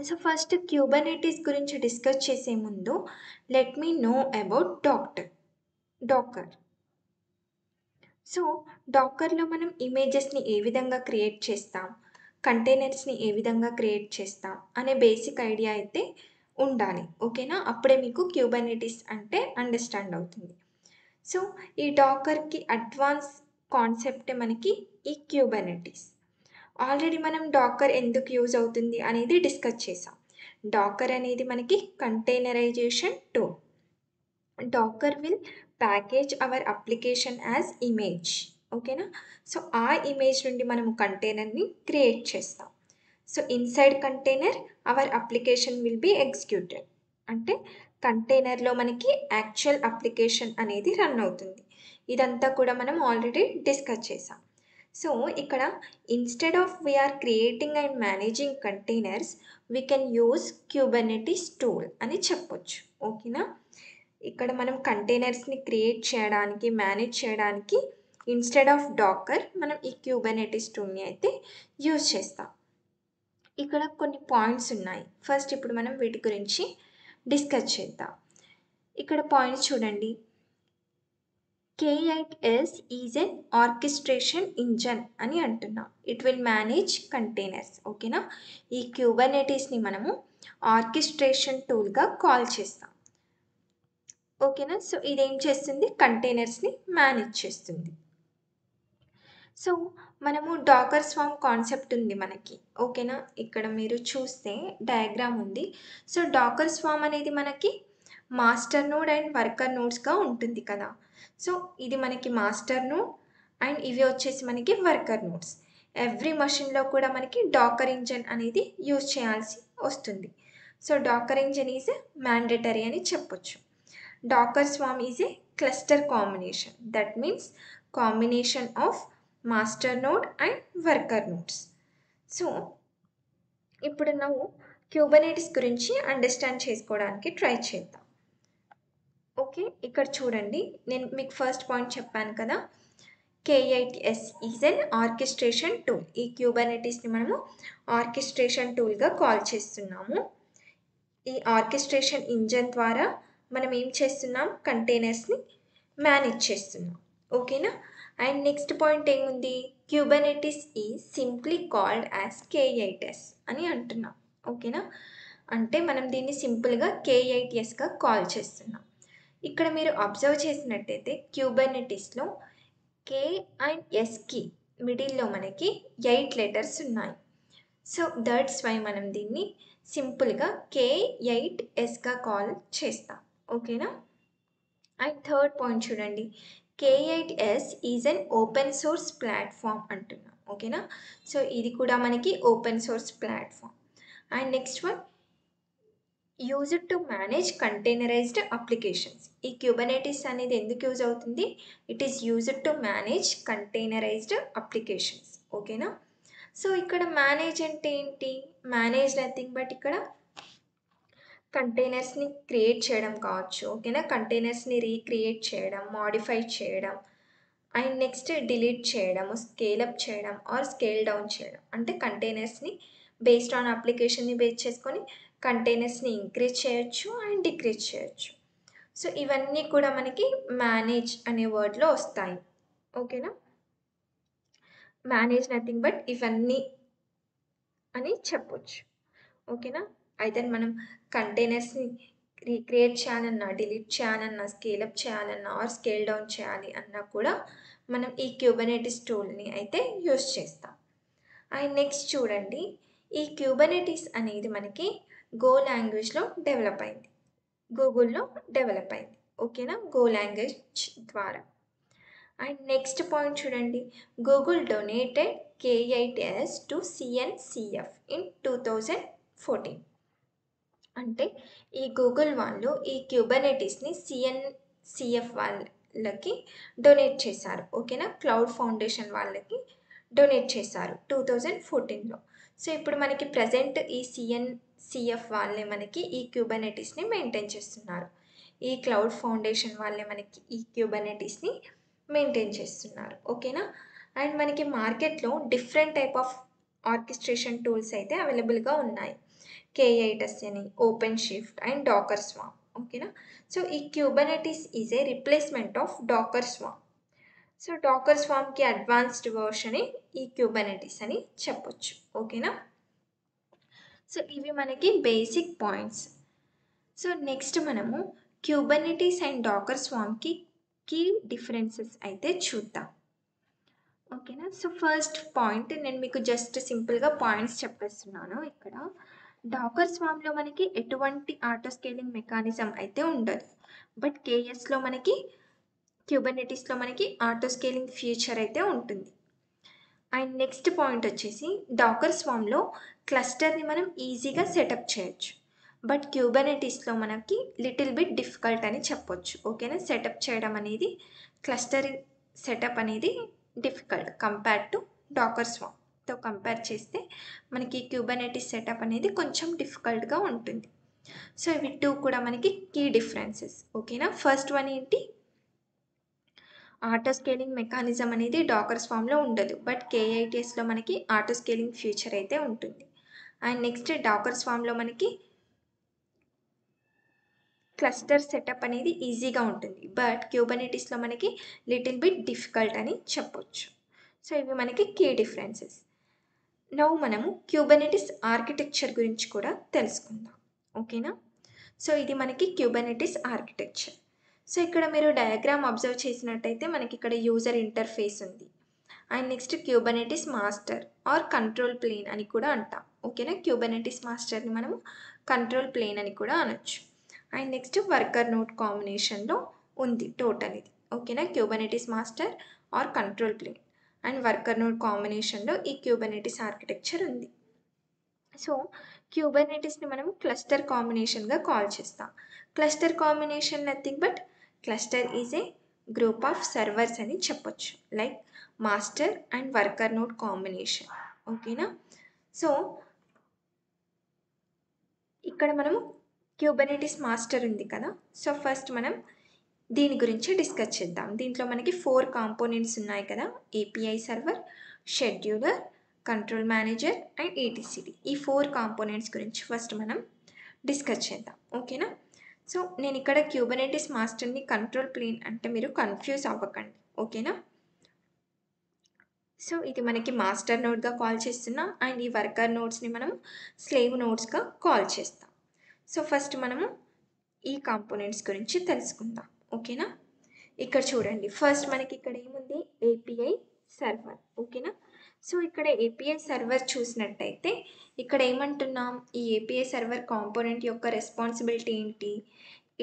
సో ఫస్ట్ క్యూబర్నెటిస్ గురించి డిస్కస్ చేసే ముందు let me know about Dakar. So డాకర్లో మనం ఇమేజెస్ని ఏ విధంగా క్రియేట్ చేస్తాం, కంటైనర్స్ని ఏ విధంగా క్రియేట్ చేస్తాం అనే బేసిక్ ఐడియా అయితే ఉండాలి. ఓకేనా, అప్పుడే మీకు క్యూబర్నెటిస్ అంటే అండర్స్టాండ్ అవుతుంది. సో ఈ డాకర్కి అడ్వాన్స్ కాన్సెప్టే మనకి ఈ క్యూబర్నెటిస్. ఆల్రెడీ మనం డాకర్ ఎందుకు యూజ్ అవుతుంది అనేది డిస్కస్ చేసాం. డాకర్ అనేది మనకి containerization tool. Docker will package our application as image. ఓకేనా, సో ఆ ఇమేజ్ నుండి మనము కంటైనర్ని క్రియేట్ చేస్తాం. So inside container our application will be executed. అంటే కంటైనర్లో మనకి యాక్చువల్ అప్లికేషన్ అనేది రన్ అవుతుంది. ఇదంతా కూడా మనం ఆల్రెడీ డిస్కస్ చేసాం. సో ఇక్కడ instead of we are creating and managing containers we can use Kubernetes tool అని చెప్పొచ్చు. ఓకేనా, ఇక్కడ మనం కంటైనర్స్ని క్రియేట్ చేయడానికి, మేనేజ్ చేయడానికి ఇన్స్టెడ్ ఆఫ్ డాకర్ మనం ఈ క్యూబర్నెటిస్ టూల్ని అయితే యూజ్ చేస్తాం. ఇక్కడ కొన్ని పాయింట్స్ ఉన్నాయి. ఫస్ట్ ఇప్పుడు మనం వీటి గురించి డిస్కస్ చేద్దాం. ఇక్కడ పాయింట్స్ చూడండి. K8s is N orchestration engine అని అంటున్నాం. It will manage containers. ఓకేనా, ఈ క్యూబర్నెటిస్ని మనము ఆర్కెస్ట్రేషన్ టూల్గా కాల్ చేస్తాం. ఓకేనా, సో ఇదేం చేస్తుంది, కంటైనర్స్ని మేనేజ్ చేస్తుంది. సో మనము డాకర్ స్వామ్ కాన్సెప్ట్ ఉంది మనకి. ఓకేనా, ఇక్కడ మీరు చూస్తే డయాగ్రామ్ ఉంది. సో డాకర్ స్వామ్ అనేది మనకి మాస్టర్ నోడ్ అండ్ వర్కర్ నోడ్స్గా ఉంటుంది కదా. సో ఇది మనకి మాస్టర్ నోడ్ అండ్ ఇవి వచ్చేసి మనకి వర్కర్ నోడ్స్. ఎవ్రీ మషిన్లో కూడా మనకి డాకర్ ఇంజన్ అనేది యూజ్ చేయాల్సి వస్తుంది. So Dakar engine is mandatory అని చెప్పొచ్చు. Docker Swarm is a cluster combination. That means combination of master node and worker nodes. So ఇప్పుడు ನಾವು క్యూబర్నెటిస్ గురించి అండర్స్టాండ్ చేసుకోవడానికి ట్రై చేద్దాం. ఓకే, ఇక్కడ చూడండి, నేను మీకు ఫస్ట్ పాయింట్ చెప్పాను కదా, K8s is N orchestration tool. ఈ క్యూబర్నెటిస్ని మనము ఆర్కెస్ట్రేషన్ టూల్గా కాల్ చేస్తున్నాము. ఈ ఆర్కెస్ట్రేషన్ ఇంజన్ ద్వారా మనం ఏం చేస్తున్నాం, కంటైనర్స్ని మేనేజ్ చేస్తున్నాం. ఓకేనా. అండ్ నెక్స్ట్ పాయింట్ ఏముంది, Kubernetes is simply called as K8s అని అంటున్నాం. ఓకేనా. అంటే మనం దీన్ని సింపుల్గా K8sగా కాల్ చేస్తున్నాం. ఇక్కడ మీరు అబ్జర్వ్ చేసినట్టయితే క్యూబర్నెటిస్లో K అండ్ Sకి మిడిల్లో మనకి 8 లెటర్స్ ఉన్నాయి. సో దట్స్ వై మనం దీన్ని సింపుల్గా K8sగా కాల్ చేస్తాం. ఓకేనా. అండ్ థర్డ్ పాయింట్ చూడండి, K8s is an open source platform అంటున్నాం. ఓకేనా. సో ఇది కూడా మనకి open source platform. And next one, used to manage containerized applications. ఈ క్యూబర్నెటిస్ అనేది ఎందుకు యూజ్ అవుతుంది, it is used to manage containerized applications. ఓకేనా. సో ఇక్కడ మేనేజ్ అంటే ఏంటి, మేనేజ్ నథింగ్ బట్ ఇక్కడ కంటైనర్స్ని క్రియేట్ చేయడం కావచ్చు. ఓకేనా. కంటైనర్స్ని రీక్రియేట్ చేయడం, మాడిఫై చేయడం, అండ్ నెక్స్ట్ డిలీట్ చేయడము, స్కేలప్ చేయడం ఆర్ స్కేల్ డౌన్ చేయడం. అంటే కంటైనర్స్ని బేస్డ్ ఆన్ అప్లికేషన్ని బేస్ చేసుకొని కంటైనర్స్ని ఇంక్రీజ్ చేయొచ్చు అండ్ డిక్రీజ్ చేయొచ్చు. సో ఇవన్నీ కూడా మనకి మేనేజ్ అనే వర్డ్లో వస్తాయి. ఓకేనా. మేనేజ్ నథింగ్ బట్ ఇవన్నీ అని చెప్పొచ్చు. ఓకేనా. అయితే మనం కంటైనర్స్ని రీక్రియేట్ చేయాలన్నా, డిలీట్ చేయాలన్నా, స్కేలప్ చేయాలన్నా ఆర్ స్కేల్ డౌన్ చేయాలి అన్నా కూడా మనం ఈ క్యూబర్నెటిస్ టూల్ని అయితే యూస్ చేస్తాం. అండ్ నెక్స్ట్ చూడండి, ఈ క్యూబర్నెటిస్ అనేది మనకి గో లాంగ్వేజ్లో డెవలప్ అయింది, గూగుల్లో డెవలప్ అయింది. ఓకేనా, గో లాంగ్వేజ్ ద్వారా. అండ్ నెక్స్ట్ పాయింట్ చూడండి, Google donated K8s to CNCF in 2014. అంటే ఈ గూగుల్ వాళ్ళు ఈ క్యూబర్నెటిస్ని CNCF వాళ్ళకి డొనేట్ చేశారు. ఓకేనా, క్లౌడ్ ఫౌండేషన్ వాళ్ళకి డొనేట్ చేశారు 2014లో. సో ఇప్పుడు మనకి ప్రజెంట్ ఈ CNCF వాళ్ళే మనకి ఈ క్యూబర్నెటిస్ని మెయింటైన్ చేస్తున్నారు. ఈ క్లౌడ్ ఫౌండేషన్ వాళ్ళే మనకి ఈ క్యూబర్నెటిస్ని మెయింటైన్ చేస్తున్నారు. ఓకేనా. అండ్ మనకి మార్కెట్లో different type of orchestration tools అయితే అవైలబుల్గా ఉన్నాయి. K8s అని, OpenShift and Docker Swarm. ఓకేనా. సో ఈ Kubernetes is a replacement of Docker Swarm. So Docker స్వామ్కి అడ్వాన్స్డ్ వర్షనే ఈ క్యూబర్నెటిస్ అని చెప్పొచ్చు. ఓకేనా. సో ఇవి మనకి బేసిక్ పాయింట్స్. సో నెక్స్ట్ మనము క్యూబర్నెటిస్ అండ్ డాకర్ స్వామ్కి కీ డిఫరెన్సెస్ అయితే చూద్దాం. ఓకేనా. సో ఫస్ట్ పాయింట్ నేను మీకు జస్ట్ సింపుల్గా పాయింట్స్ చెప్పేస్తున్నాను. ఇక్కడ డాకర్ స్వామ్లో మనకి ఎటువంటి ఆటో స్కేలింగ్ మెకానిజం అయితే ఉండదు, బట్ కేఎస్లో మనకి క్యూబర్నెటిస్లో మనకి ఆటో స్కేలింగ్ ఫీచర్ అయితే ఉంటుంది. అండ్ నెక్స్ట్ పాయింట్ వచ్చేసి డాకర్ స్వామ్లో క్లస్టర్ని మనం ఈజీగా సెటప్ చేయొచ్చు, బట్ క్యూబర్నెటిస్లో మనకి లిటిల్ బిట్ డిఫికల్ట్ అని చెప్పొచ్చు. ఓకేనా. సెటప్ చేయడం అనేది, క్లస్టర్ సెటప్ అనేది డిఫికల్ట్ కంపేర్ టు డాకర్ స్వామ్తో కంపేర్ చేస్తే మనకి క్యూబర్నెటిస్ సెటప్ అనేది కొంచెం డిఫికల్ట్గా ఉంటుంది. సో ఇవి టూ కూడా మనకి కీ డిఫరెన్సెస్. ఓకేనా. ఫస్ట్ వన్ ఏంటి, ఆటో స్కేలింగ్ మెకానిజం అనేది డాకర్ స్వామ్లో ఉండదు, బట్ K8sలో మనకి ఆటో స్కేలింగ్ ఫీచర్ అయితే ఉంటుంది. అండ్ నెక్స్ట్ డాకర్ స్వామ్లో మనకి క్లస్టర్ సెటప్ అనేది ఈజీగా ఉంటుంది, బట్ క్యూబర్నెటిస్లో మనకి లిటిల్ బిట్ డిఫికల్ట్ అని చెప్పొచ్చు. సో ఇవి మనకి కీ డిఫరెన్సెస్. నౌ మనము క్యూబర్నెటిస్ ఆర్కిటెక్చర్ గురించి కూడా తెలుసుకుందాం. ఓకేనా. సో ఇది మనకి క్యూబర్నెటిస్ ఆర్కిటెక్చర్. సో ఇక్కడ మీరు డయాగ్రామ్ అబ్జర్వ్ చేసినట్టయితే మనకి ఇక్కడ యూజర్ ఇంటర్ఫేస్ ఉంది. And next Kubernetes master or control plane అని కూడా అంటాం. ఓకేనా. క్యూబర్నెటిస్ మాస్టర్ని మనము కంట్రోల్ ప్లేన్ అని కూడా అనొచ్చు. అండ్ నెక్స్ట్ వర్కర్ నోడ్ కాంబినేషన్లో ఉంది టోటల్ ఇది. ఓకేనా. Kubernetes master or control plane and worker node కాంబినేషన్లో ఈ క్యూబర్నెటిస్ ఆర్కిటెక్చర్ ఉంది. సో క్యూబర్నెటిస్ని మనం క్లస్టర్ కాంబినేషన్గా కాల్ చేస్తాం. Cluster combination nothing but cluster is a group of servers అని చెప్పొచ్చు, like master and worker node combination. ఓకేనా. సో ఇక్కడ మనము క్యూబర్నెటిస్ మాస్టర్ ఉంది కదా, సో ఫస్ట్ మనం దీని గురించి డిస్కస్ చేద్దాం. దీంట్లో మనకి 4 కాంపోనెంట్స్ ఉన్నాయి కదా, API server, scheduler, control manager and ETCD. ఈ 4 కాంపోనెంట్స్ గురించి ఫస్ట్ మనం డిస్కస్ చేద్దాం. ఓకేనా? సో నేను ఇక్కడ క్యూబర్నెటిస్ మాస్టర్ని కంట్రోల్ ప్లేన్ అంటే మీరు కన్ఫ్యూజ్ అవ్వకండి. ఓకేనా? సో ఇది మనకి మాస్టర్ నోడ్గా కాల్ చేస్తున్నాం అండ్ ఈ వర్కర్ నోడ్స్ని మనం స్లేవ్ నోడ్స్గా కాల్ చేస్తాం. సో ఫస్ట్ మనము ఈ కాంపోనెంట్స్ గురించి తెలుసుకుందాం. ఓకేనా? ఇక్కడ చూడండి, ఫస్ట్ మనకి ఇక్కడ ఏముంది, ఏపీఐ సర్వర్. ఓకేనా? సో ఇక్కడ ఏపీఐ సర్వర్ చూసినట్టయితే ఇక్కడ ఏమంటున్నాం, ఈ ఏపీఐ సర్వర్ కాంపోనెంట్ యొక్క రెస్పాన్సిబిలిటీ ఏంటి,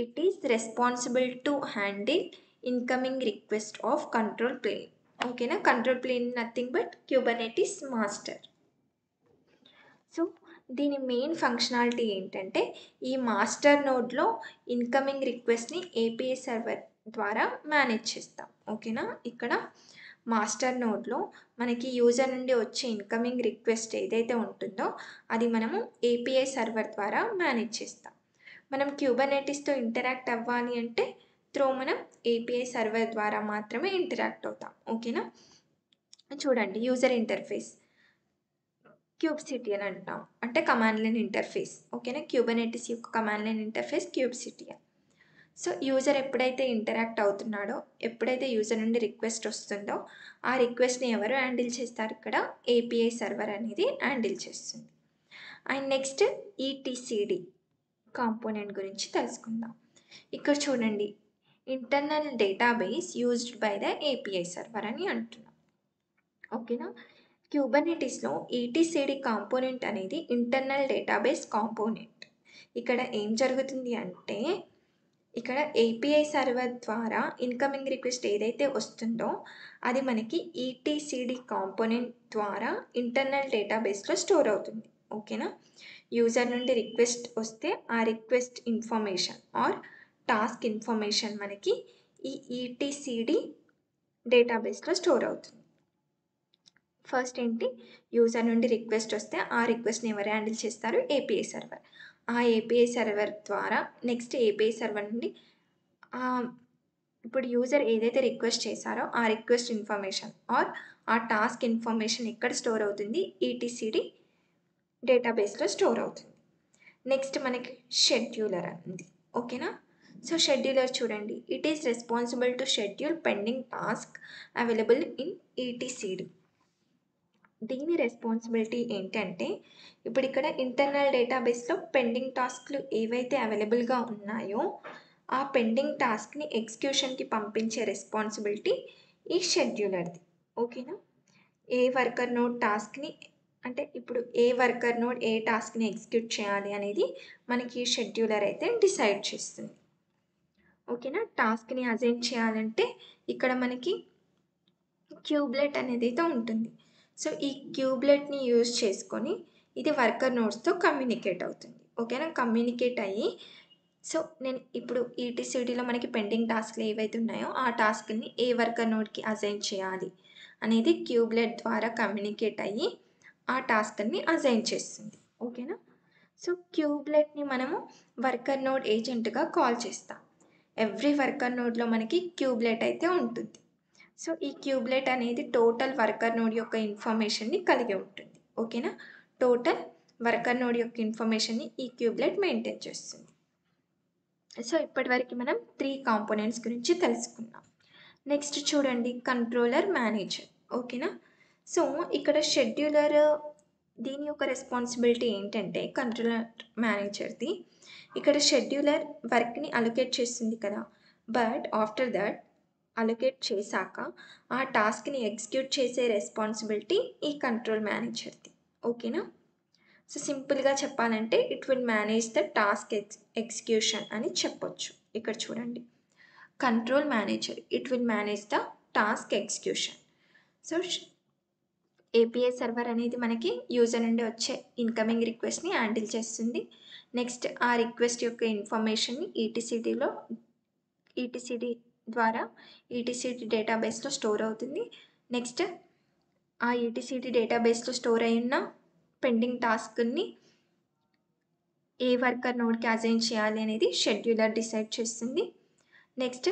it is responsible to handle incoming request of control plane. ఓకేనా? Control plane nothing but Kubernetes master. So దీని మెయిన్ ఫంక్షనాలిటీ ఏంటంటే ఈ మాస్టర్ నోడ్లో ఇన్కమింగ్ రిక్వెస్ట్ని ఏపీఐ సర్వర్ ద్వారా మేనేజ్ చేస్తాం. ఓకేనా? ఇక్కడ మాస్టర్ నోడ్లో మనకి యూజర్ నుండి వచ్చే ఇన్కమింగ్ రిక్వెస్ట్ ఏదైతే ఉంటుందో అది మనము ఏపీఐ సర్వర్ ద్వారా మేనేజ్ చేస్తాం. మనం క్యూబర్నెటిస్తో ఇంటరాక్ట్ అవ్వాలి అంటే మనం ఏపీఐ సర్వర్ ద్వారా మాత్రమే ఇంటరాక్ట్ అవుతాం. ఓకేనా? చూడండి, యూజర్ ఇంటర్ఫేస్ క్యూబ్సిటియన్ అంటాం, అంటే కమాండ్ లైన్ ఇంటర్ఫేస్. ఓకేనా? క్యూబర్నెటిస్ యొక్క command line interface kubectl. So user ఎప్పుడైతే ఇంటరాక్ట్ అవుతున్నాడో, ఎప్పుడైతే యూజర్ నుండి రిక్వెస్ట్ వస్తుందో ఆ రిక్వెస్ట్ని ఎవరు హ్యాండిల్ చేస్తారు, ఇక్కడ ఏపీఐ సర్వర్ అనేది హ్యాండిల్ చేస్తుంది. అండ్ నెక్స్ట్ ఈటీసీడీ కాంపోనెంట్ గురించి తెలుసుకుందాం. ఇక్కడ చూడండి, internal database used by the API server అని అంటున్నాం. ఓకేనా? క్యూబర్నెటిస్లో ఈటీసీడీ కాంపోనెంట్ అనేది ఇంటర్నల్ డేటాబేస్ కాంపోనెంట్. ఇక్కడ ఏం జరుగుతుంది అంటే ఇక్కడ ఏపీఐ సర్వర్ ద్వారా ఇన్కమింగ్ రిక్వెస్ట్ ఏదైతే వస్తుందో అది మనకి ఈటీసీడీ కాంపోనెంట్ ద్వారా ఇంటర్నల్ డేటాబేస్లో స్టోర్ అవుతుంది. ఓకేనా? యూజర్ నుండి రిక్వెస్ట్ వస్తే ఆ request information are task information మనకి ఈ ఈటీసీడీ డేటాబేస్లో స్టోర్ అవుతుంది. ఫస్ట్ ఏంటి, యూజర్ నుండి రిక్వెస్ట్ వస్తే ఆ రిక్వెస్ట్ని ఎవరు హ్యాండిల్ చేస్తారు, ఏపీఐ సర్వర్. ఆ ఏపీఐ సర్వర్ ద్వారా నెక్స్ట్ ఏపీఐ సర్వర్ నుండి ఇప్పుడు యూజర్ ఏదైతే రిక్వెస్ట్ చేశారో ఆ రిక్వెస్ట్ ఇన్ఫర్మేషన్ ఆర్ ఆ టాస్క్ ఇన్ఫర్మేషన్ ఎక్కడ స్టోర్ అవుతుంది, ఈటీసీడీ డేటాబేస్లో స్టోర్ అవుతుంది. నెక్స్ట్ మనకి షెడ్యూలర్ ఉంది. ఓకేనా? సో షెడ్యూలర్ చూడండి, it is responsible to schedule pending task available in ETCD. దీని రెస్పాన్సిబిలిటీ ఏంటంటే ఇప్పుడు ఇక్కడ ఇంటర్నల్ డేటాబేస్లో పెండింగ్ టాస్క్లు ఏవైతే అవైలబుల్గా ఉన్నాయో ఆ పెండింగ్ టాస్క్ని ఎగ్జిక్యూషన్కి పంపించే రెస్పాన్సిబిలిటీ ఈ షెడ్యూలర్ది. ఓకేనా? ఏ వర్కర్ నోడ్ టాస్క్ని అంటే ఇప్పుడు ఏ వర్కర్ నోడ్ ఏ టాస్క్ని ఎగ్జిక్యూట్ చేయాలి అనేది మనకి షెడ్యూలర్ అయితే డిసైడ్ చేస్తుంది. ఓకేనా? టాస్క్ని అసైన్ చేయాలంటే ఇక్కడ మనకి క్యూబ్లెట్ అనేది అయితే ఉంటుంది. సో ఈ క్యూబ్లెట్ని యూజ్ చేసుకొని ఇది వర్కర్ నోడ్స్తో కమ్యూనికేట్ అవుతుంది. ఓకేనా? కమ్యూనికేట్ అయ్యి సో నేను ఇప్పుడు ఈటీసీడీలో మనకి పెండింగ్ టాస్క్లు ఏవైతే ఉన్నాయో ఆ టాస్క్ని ఏ వర్కర్ నోడ్కి అసైన్ చేయాలి అనేది క్యూబ్లెట్ ద్వారా కమ్యూనికేట్ అయ్యి ఆ టాస్క్ని అసైన్ చేస్తుంది. ఓకేనా? సో క్యూబ్లెట్ని మనము వర్కర్ నోడ్ ఏజెంట్గా కాల్ చేస్తాం. ఎవ్రీ వర్కర్ నోడ్లో మనకి క్యూబ్లెట్ అయితే ఉంటుంది. సో ఈ క్యూబ్లెట్ అనేది టోటల్ వర్కర్ నోడ్ యొక్క ఇన్ఫర్మేషన్ని కలిగి ఉంటుంది. ఓకేనా? టోటల్ వర్కర్ నోడ్ యొక్క ఇన్ఫర్మేషన్ని ఈ క్యూబ్లెట్ మెయింటైన్ చేస్తుంది. సో ఇప్పటివరకు మనం 3 కాంపోనెంట్స్ గురించి తెలుసుకున్నాం. నెక్స్ట్ చూడండి, కంట్రోలర్ మేనేజర్. ఓకేనా? సో ఇక్కడ షెడ్యూలర్ దీని యొక్క రెస్పాన్సిబిలిటీ ఏంటంటే కంట్రోలర్ మేనేజర్ది ఇక్కడ షెడ్యూలర్ వర్క్ని అలొకేట్ చేస్తుంది కదా, బట్ ఆఫ్టర్ దట్ అలొకేట్ చేశాక ఆ టాస్క్ని ఎగ్జిక్యూట్ చేసే రెస్పాన్సిబిలిటీ ఈ కంట్రోల్ మేనేజర్ది. ఓకేనా? సో సింపుల్గా చెప్పాలంటే it will manage the task execution అని చెప్పొచ్చు. ఇక్కడ చూడండి, control manager it will manage the task execution. So API server అనేది మనకి యూజర్ నుండి వచ్చే ఇన్కమింగ్ రిక్వెస్ట్ని హ్యాండిల్ చేస్తుంది. నెక్స్ట్ ఆ రిక్వెస్ట్ యొక్క ఇన్ఫర్మేషన్ని ఈటీసీడీ ద్వారా ఈటీసీడీ డేటాబేస్లో స్టోర్ అవుతుంది. నెక్స్ట్ ఆ ఈటీసీడీ డేటాబేస్లో స్టోర్ అయిన పెండింగ్ టాస్క్ని ఏ వర్కర్ నోడ్కి అసైన్ చేయాలి అనేది షెడ్యూలర్ డిసైడ్ చేస్తుంది. నెక్స్ట్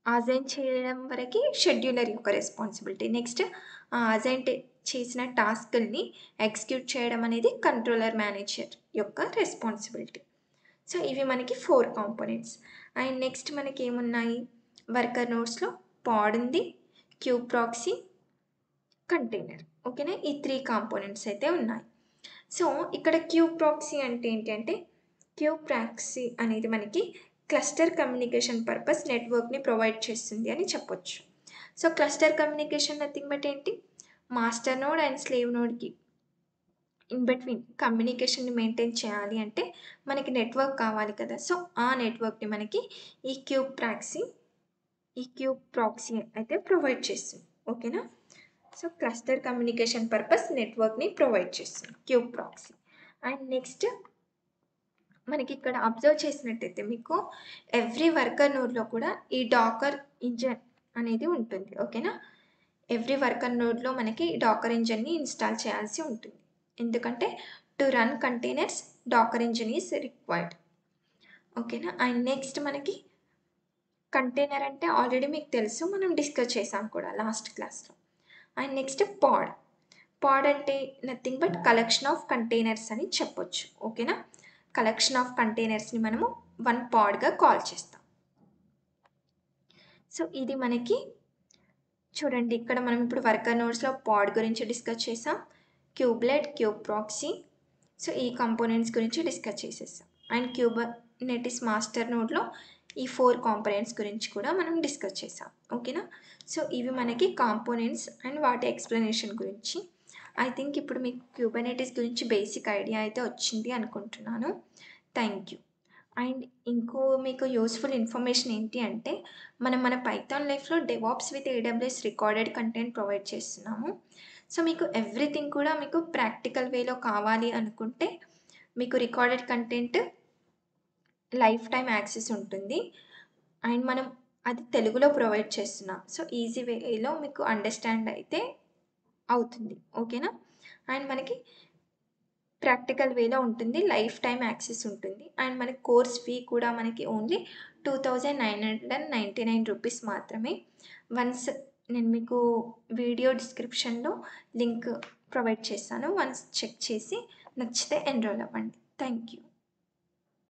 అసైన్ చేయడం వరకు షెడ్యూలర్ యొక్క రెస్పాన్సిబిలిటీ. నెక్స్ట్ ఆ చేసిన టాస్కుల్ని ఎగ్జిక్యూట్ చేయడం అనేది కంట్రోలర్ మేనేజర్ యొక్క రెస్పాన్సిబిలిటీ. సో ఇవి మనకి 4 కాంపోనెంట్స్. అండ్ నెక్స్ట్ మనకి ఏమున్నాయి, వర్కర్ నోడ్స్‌లో పాడ్ ఉంది, క్యూబ్ ప్రాక్సీ, కంటైనర్. ఓకేనా, ఈ 3 కాంపోనెంట్స్ అయితే ఉన్నాయి. సో ఇక్కడ క్యూబ్ ప్రాక్సీ అంటే ఏంటి అంటే, క్యూబ్ ప్రాక్సీ అనేది మనకి క్లస్టర్ కమ్యూనికేషన్ పర్పస్ నెట్వర్క్ని ప్రొవైడ్ చేస్తుంది అని చెప్పొచ్చు. So cluster communication nothing but ఏంటి, మాస్టర్ నోడ్ అండ్ స్లేవ్ నోడ్కి ఇన్ బిట్వీన్ కమ్యూనికేషన్ని మెయింటైన్ చేయాలి అంటే మనకి నెట్వర్క్ కావాలి కదా. సో ఆ నెట్వర్క్ని మనకి ఈ క్యూబ్ ప్రాక్సీ అయితే ప్రొవైడ్ చేస్తుంది. ఓకేనా, సో క్లస్టర్ కమ్యూనికేషన్ పర్పస్ నెట్వర్క్ని ప్రొవైడ్ చేస్తుంది క్యూబ్ ప్రాక్సీ. అండ్ నెక్స్ట్ మనకి ఇక్కడ అబ్జర్వ్ చేసినట్టయితే మీకు ఎవ్రీ వర్కర్ నోడ్లో కూడా ఈ డాకర్ ఇంజన్ అనేది ఉంటుంది. ఓకేనా, ఎవ్రీ వర్కర్ నోడ్లో మనకి డాకర్ ఇంజన్ని ఇన్స్టాల్ చేయాల్సి ఉంటుంది. ఎందుకంటే to run containers Docker engine is required. ఓకేనా, అండ్ నెక్స్ట్ మనకి కంటైనర్ అంటే ఆల్రెడీ మీకు తెలుసు, మనం డిస్కస్ చేసాం కూడా లాస్ట్ క్లాస్లో. అండ్ నెక్స్ట్ పాడ్ అంటే nothing but collection of containers అని చెప్పొచ్చు. ఓకేనా, కలెక్షన్ ఆఫ్ కంటైనర్స్ని మనము వన్ పాడ్గా కాల్ చేస్తాం. సో ఇది మనకి చూడండి, ఇక్కడ మనం ఇప్పుడు వర్కర్ నోడ్స్లో పాడ్ గురించి డిస్కస్ చేసాం, క్యూబ్లెట్, క్యూబ్ ప్రాక్సీ, సో ఈ కాంపోనెంట్స్ గురించి డిస్కస్ చేసేసాం. అండ్ క్యూబర్నెటిస్ మాస్టర్ నోడ్లో ఈ 4 కాంపోనెంట్స్ గురించి కూడా మనం డిస్కస్ చేసాం. ఓకేనా, సో ఇవి మనకి కాంపోనెంట్స్ అండ్ వాటి ఎక్స్ప్లెనేషన్ గురించి. ఐ థింక్ ఇప్పుడు మీకు క్యూబర్నెటిస్ గురించి బేసిక్ ఐడియా అయితే వచ్చింది అనుకుంటున్నాను. Thank you. అండ్ ఇంకో మీకు యూస్ఫుల్ ఇన్ఫర్మేషన్ ఏంటి అంటే, మన పైథాన్ లైఫ్లో DevOps with AWS recorded content provide చేస్తున్నాము. సో మీకు ఎవ్రీథింగ్ కూడా మీకు ప్రాక్టికల్ వేలో కావాలి అనుకుంటే మీకు recorded content life time access ఉంటుంది. అండ్ మనం అది తెలుగులో ప్రొవైడ్ చేస్తున్నాం. సో ఈజీ వేలో మీకు అండర్స్టాండ్ అయితే అవుతుంది. ఓకేనా, అండ్ మనకి ప్రాక్టికల్ వేలో ఉంటుంది, లైఫ్ టైం యాక్సెస్ ఉంటుంది. అండ్ మనకి కోర్స్ ఫీ కూడా మనకి ఓన్లీ 2999 రూపీస్ మాత్రమే. వన్స్ నేను మీకు వీడియో డిస్క్రిప్షన్లో లింక్ ప్రొవైడ్ చేస్తాను, వన్స్ చెక్ చేసి నచ్చితే ఎన్రోల్ అవ్వండి. Thank you.